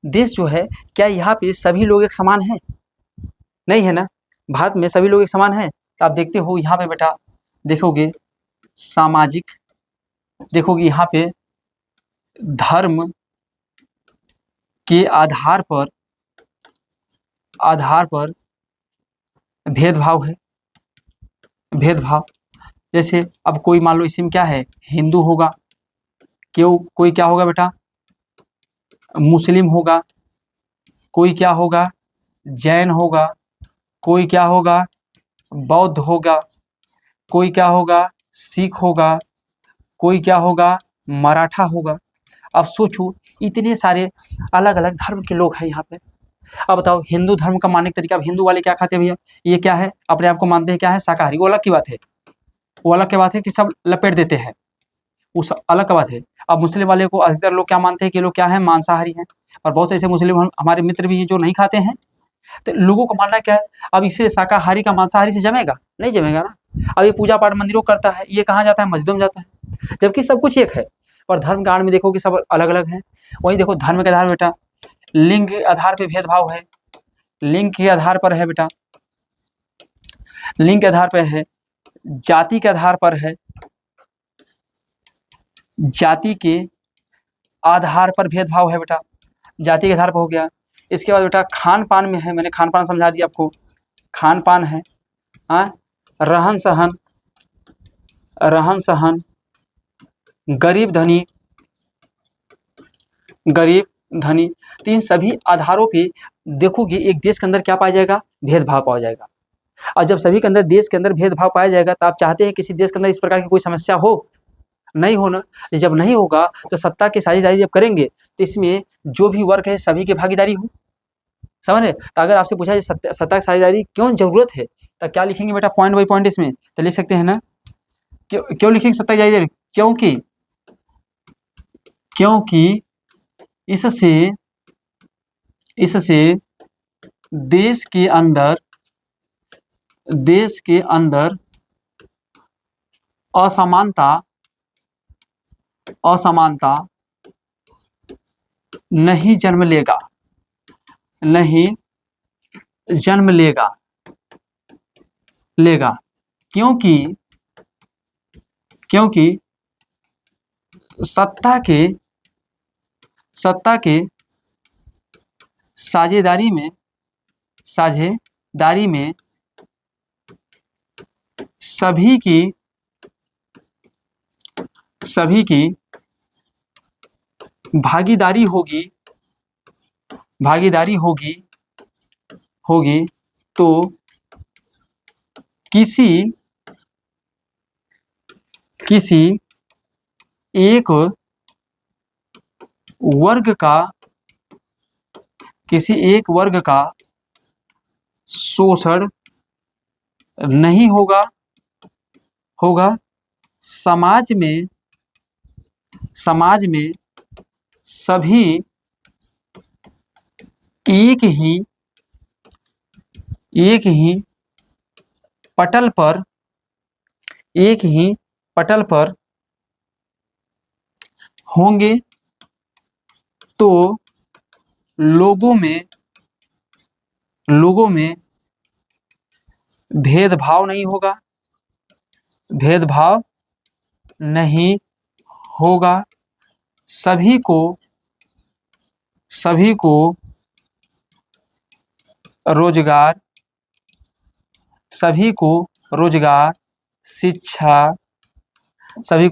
देश जो है, क्या यहाँ पे सभी लोग एक समान हैं? नहीं है ना। भारत में सभी लोग एक समान हैं। तो आप देखते हो यहाँ पे बेटा, देखोगे सामाजिक, देखोगे यहाँ पे धर्म के आधार पर भेदभाव है। जैसे अब कोई मान लो इसमें क्या है, हिंदू होगा, कोई क्या होगा बेटा, मुस्लिम होगा, कोई क्या होगा, जैन होगा, कोई क्या होगा, बौद्ध होगा, कोई क्या होगा, सिख होगा, कोई क्या होगा, मराठा होगा। अब सोचो इतने सारे अलग अलग धर्म के लोग हैं यहाँ पे। अब बताओ हिंदू धर्म का मानने का तरीका, अब हिंदू वाले क्या खाते हैं भैया, ये क्या है, अपने आप को मानते हैं क्या है, शाकाहारी। वो अलग की बात है, वो अलग की बात है कि सब लपेट देते हैं, उस अलग की बात है। अब मुस्लिम वाले को अधिकतर लोग क्या मानते हैं कि लोग क्या है, मांसाहारी हैं। और बहुत ऐसे मुस्लिम हमारे मित्र भी हैं जो नहीं खाते हैं। तो लोगों का मानना क्या है, अब इससे शाकाहारी का मांसाहारी से जमेगा? नहीं जमेगा ना। अब ये पूजा पाठ मंदिरों करता है, ये कहाँ जाता है, मस्जिदों में जाता है, जबकि सब कुछ एक है। पर धर्म कांड में देखो कि सब अलग अलग हैं। वहीं देखो धर्म के आधार बेटा, लिंग के आधार पे भेदभाव है, लिंग के आधार पर है बेटा, लिंग के आधार पर है, जाति के आधार पर है, जाति के आधार पर भेदभाव है बेटा, जाति के आधार पर हो गया। इसके बाद बेटा खान पान में है, मैंने खान पान समझा दिया आपको, खान पान है, रहन सहन, गरीब धनी, तो इन सभी आधारों पे देखोगे एक देश के अंदर क्या पाया जाएगा, भेदभाव पाया जाएगा। और जब सभी के अंदर, देश के अंदर भेदभाव पाया जाएगा, तो आप चाहते हैं किसी देश के अंदर इस प्रकार की कोई समस्या हो? नहीं होना। जब नहीं होगा तो सत्ता की साझेदारी जब करेंगे तो इसमें जो भी वर्ग है सभी की भागीदारी हो। समझ रहे? तो अगर आपसे पूछा जाए सत्ता की साझेदारी क्यों जरूरत है, तो क्या लिखेंगे बेटा, पॉइंट बाई पॉइंट इसमें तो लिख सकते हैं ना। क्यों लिखेंगे सत्ता की साझेदारी? क्योंकि इससे देश के अंदर असमानता असमानता नहीं जन्म लेगा, नहीं जन्म लेगा क्योंकि सत्ता के साझेदारी में सभी की भागीदारी होगी तो किसी एक वर्ग का शोषण नहीं होगा। समाज में सभी एक ही पटल पर होंगे तो लोगों में भेदभाव नहीं होगा। सभी को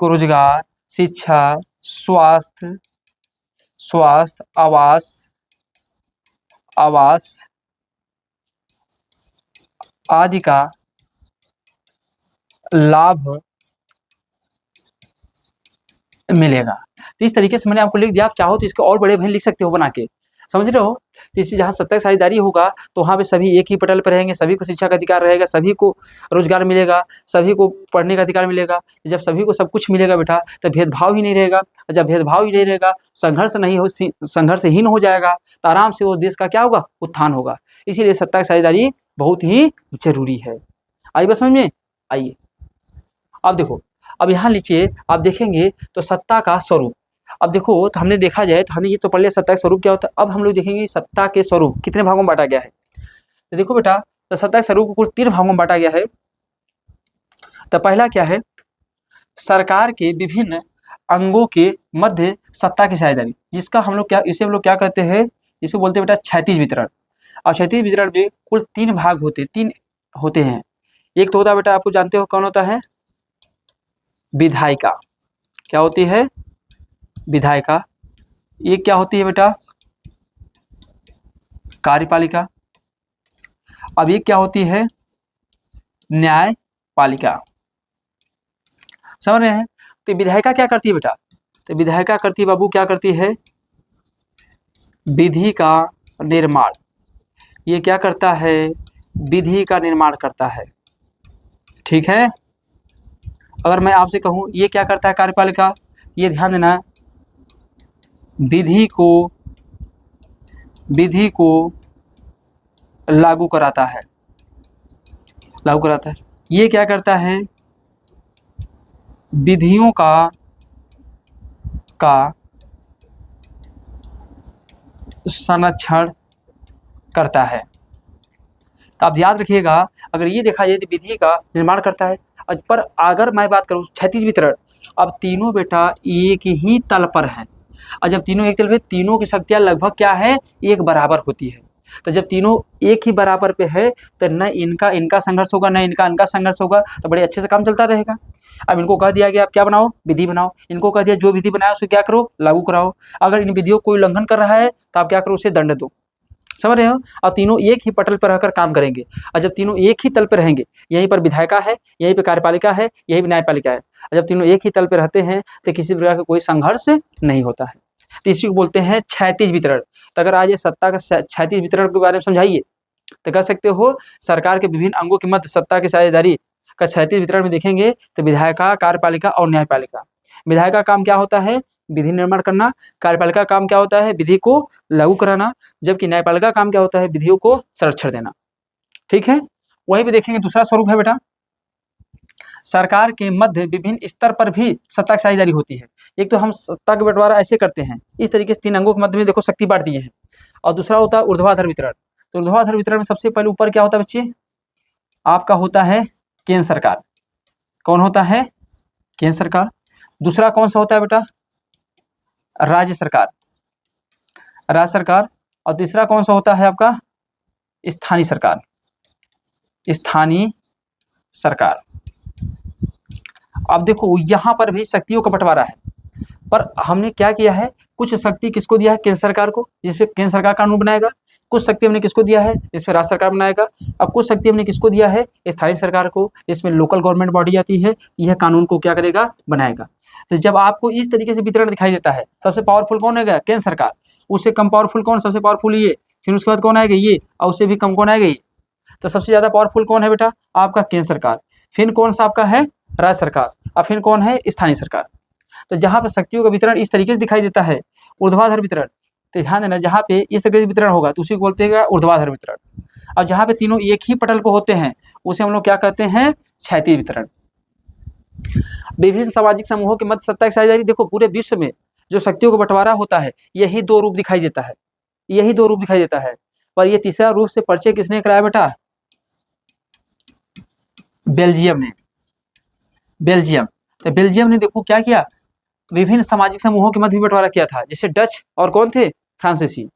रोजगार, शिक्षा, स्वास्थ्य, आवास आदि का लाभ मिलेगा। तो इस तरीके से मैंने आपको लिख दिया। आप चाहो तो इसके और बड़े लिख सकते हो बना के, समझ रहे हो। तो इसी जहाँ सत्ता की साझेदारी होगा तो वहाँ पे सभी एक ही पटल पर रहेंगे, सभी को शिक्षा का अधिकार रहेगा, सभी को रोजगार मिलेगा, सभी को पढ़ने का अधिकार मिलेगा। जब सभी को सब कुछ मिलेगा बेटा तो भेदभाव ही नहीं रहेगा। जब भेदभाव ही नहीं रहेगा, संघर्षहीन हो जाएगा तो आराम से वो देश का क्या होगा, उत्थान होगा। इसीलिए सत्ता की साझेदारी बहुत ही जरूरी है। आइए बस समझ में आइए। अब देखो, अब यहाँ नीचे आप देखेंगे तो सत्ता का स्वरूप। अब देखो तो हमने देखा जाए तो हमने ये तो पढ़ लिया सत्ता का स्वरूप क्या होता है। अब हम लोग देखेंगे सत्ता के स्वरूप कितने भागों में बांटा गया है। तो देखो बेटा, तो सत्ता के स्वरूप को कुल 3 भागों में बांटा गया है। तो पहला क्या है, सरकार के विभिन्न अंगों के मध्य सत्ता की साझेदारी, जिसका हम लोग क्या कहते हैं, इसे बोलते हैं बेटा क्षैतिज वितरण। और क्षैतिज वितरण में कुल 3 भाग होते हैं। एक तो होता है बेटा, आपको जानते हो कौन होता है, विधायिका। क्या होती है, विधायिका। एक क्या होती है बेटा, कार्यपालिका। अब एक क्या होती है, न्यायपालिका। समझ रहे हैं। तो विधायिका क्या करती है बेटा, तो विधायिका करती है बाबू, क्या करती है, विधि का निर्माण। ये क्या करता है, विधि का निर्माण करता है। ठीक है। अगर मैं आपसे कहूं ये क्या करता है कार्यपालिका, ये ध्यान देना, विधि को लागू कराता है। ये क्या करता है, विधियों का संरक्षण करता है। तो आप याद रखिएगा, अगर ये देखा जाए तो विधि का निर्माण करता है। पर अगर मैं बात करूं क्षैतिज वितरण, अब तीनों बेटा एक ही तल पर हैं। और जब तीनों एक तल पे, तीनों की शक्तियां लगभग क्या है, एक बराबर होती है। तो जब तीनों एक ही बराबर पे है तो न इनका संघर्ष होगा, न इनका संघर्ष होगा, तो बड़े अच्छे से काम चलता रहेगा। अब इनको कह दिया गया आप क्या बनाओ, विधि बनाओ। इनको कह दिया जो विधि बनाया उसको क्या करो, लागू कराओ। अगर इन विधियों को कोई उल्लंघन कर रहा है तो आप क्या करो, उसे दंड दो। समझ रहे हो। और तीनों एक ही पटल पर रहकर काम करेंगे। और जब तीनों एक ही तल पर रहेंगे, यहीं पर विधायिका है, यहीं पर कार्यपालिका है, यहीं पर न्यायपालिका है, और जब तीनों एक ही तल पर रहते हैं तो किसी प्रकार का कोई संघर्ष नहीं होता है। तो इसी को बोलते हैं क्षैतिज वितरण। तो अगर आज ये सत्ता का क्षैतिज वितरण के बारे में समझाइए तो कह सकते हो, सरकार के विभिन्न अंगों के मध्य सत्ता की साझेदारी का क्षैतिज वितरण में देखेंगे तो विधायिका, कार्यपालिका और न्यायपालिका। विधायिका का काम क्या होता है, विधि निर्माण करना। कार्यपालिका का काम क्या होता है, विधि को लागू कराना। जबकि न्यायपालिका का काम क्या होता है, विधियों को संरक्षण देना। ठीक है। वहीं पे देखेंगे दूसरा स्वरूप है बेटा, सरकार के मध्य विभिन्न स्तर पर भी सत्ता की साझेदारी होती है। एक तो हम सत्ता का बंटवारा ऐसे करते हैं, इस तरीके से 3 अंगों के मध्य में देखो शक्ति बांट दिए हैं। और दूसरा होता है ऊर्ध्वाधर वितरण। तो ऊर्ध्वाधर वितरण में सबसे पहले ऊपर क्या होता है बच्चे, आपका होता है केंद्र सरकार। कौन होता है? केंद्र सरकार। दूसरा कौन सा होता है बेटा? राज्य सरकार, राज्य सरकार। और तीसरा कौन सा होता है आपका? स्थानीय सरकार, स्थानीय सरकार। अब देखो यहाँ पर भी शक्तियों का बंटवारा है, पर हमने क्या किया है, कुछ शक्ति किसको दिया है? केंद्र सरकार को, जिसपे केंद्र सरकार कानून बनाएगा। कुछ शक्ति हमने किसको दिया है? जिसपे राज्य सरकार बनाएगा। अब कुछ शक्ति हमने किसको दिया है? स्थानीय सरकार को, जिसमें लोकल गवर्नमेंट बॉडी आती है, यह कानून को क्या करेगा? बनाएगा। तो जब आपको इस तरीके से वितरण दिखाई देता है, सबसे पावरफुल कौन है? केंद्र सरकार। उससे कम पावरफुल कौन? सबसे पावरफुल ये। फिर उसके बाद कौन आएगा? ये। और उससे भी कम कौन आएगा? ये। तो सबसे ज्यादा पावरफुल कौन है बेटा? आपका केंद्र सरकार। फिर कौन सा आपका है? राज्य सरकार। और फिर कौन है? स्थानीय सरकार। तो जहाँ पे शक्तियों का वितरण इस तरीके से दिखाई देता है, ऊर्ध्वाधर वितरण, तो ध्यान देना जहाँ पे इस तरीके से वितरण होगा तो उसी को बोलते हैं ऊर्ध्वाधर वितरण। और जहाँ पे तीनों एक ही पटल पर होते हैं उसे हम लोग क्या कहते हैं? क्षैतिज वितरण। विभिन्न सामाजिक समूहों के मध्य सत्ता की साझेदारी, देखो पूरे विश्व में जो शक्तियों का बंटवारा होता है यही 2 रूप दिखाई देता है, यही 2 रूप दिखाई देता है। पर ये तीसरा रूप से परिचय किसने कराया बेटा? बेल्जियम ने। बेल्जियम। तो बेल्जियम ने देखो क्या किया, विभिन्न सामाजिक समूहों के मध्य बंटवारा किया था, जैसे डच और कौन थे? फ्रांसीसी।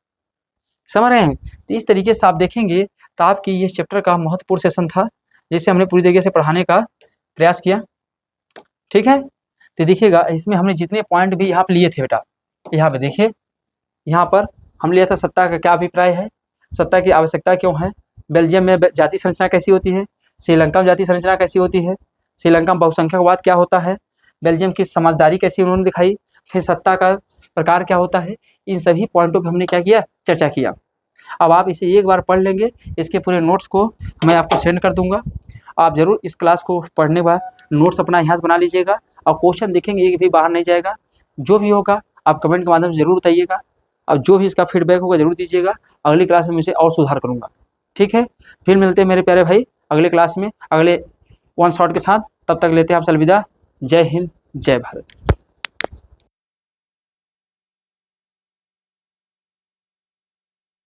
समझ रहे हैं? तो इस तरीके से आप देखेंगे तो आपकी ये चैप्टर का महत्वपूर्ण सेशन था, जिसे हमने पूरी तरीके से पढ़ाने का प्रयास किया। ठीक है, तो देखिएगा इसमें हमने जितने पॉइंट भी यहाँ पे लिए थे बेटा, यहाँ पे देखिए, यहाँ पर हम लिया था सत्ता का क्या अभिप्राय है, सत्ता की आवश्यकता क्यों है, बेल्जियम में जाति संरचना कैसी होती है, श्रीलंका में जाति संरचना कैसी होती है, श्रीलंका में बहुसंख्यकवाद क्या होता है, बेल्जियम की समझदारी कैसी उन्होंने दिखाई, फिर सत्ता का प्रकार क्या होता है, इन सभी पॉइंटों पर हमने क्या किया? चर्चा किया। अब आप इसे एक बार पढ़ लेंगे, इसके पूरे नोट्स को मैं आपको सेंड कर दूंगा। आप ज़रूर इस क्लास को पढ़ने के बाद नोट्स अपना यहाँ से बना लीजिएगा और क्वेश्चन देखेंगे एक भी बाहर नहीं जाएगा। जो भी होगा आप कमेंट के माध्यम से ज़रूर बताइएगा और जो भी इसका फीडबैक होगा ज़रूर दीजिएगा। अगली क्लास में मैं इसे और सुधार करूँगा। ठीक है, फिर मिलते हैं मेरे प्यारे भाई अगले क्लास में अगले 1 शॉट के साथ। तब तक लेते हैं आपसे अलविदा। जय हिंद, जय भारत।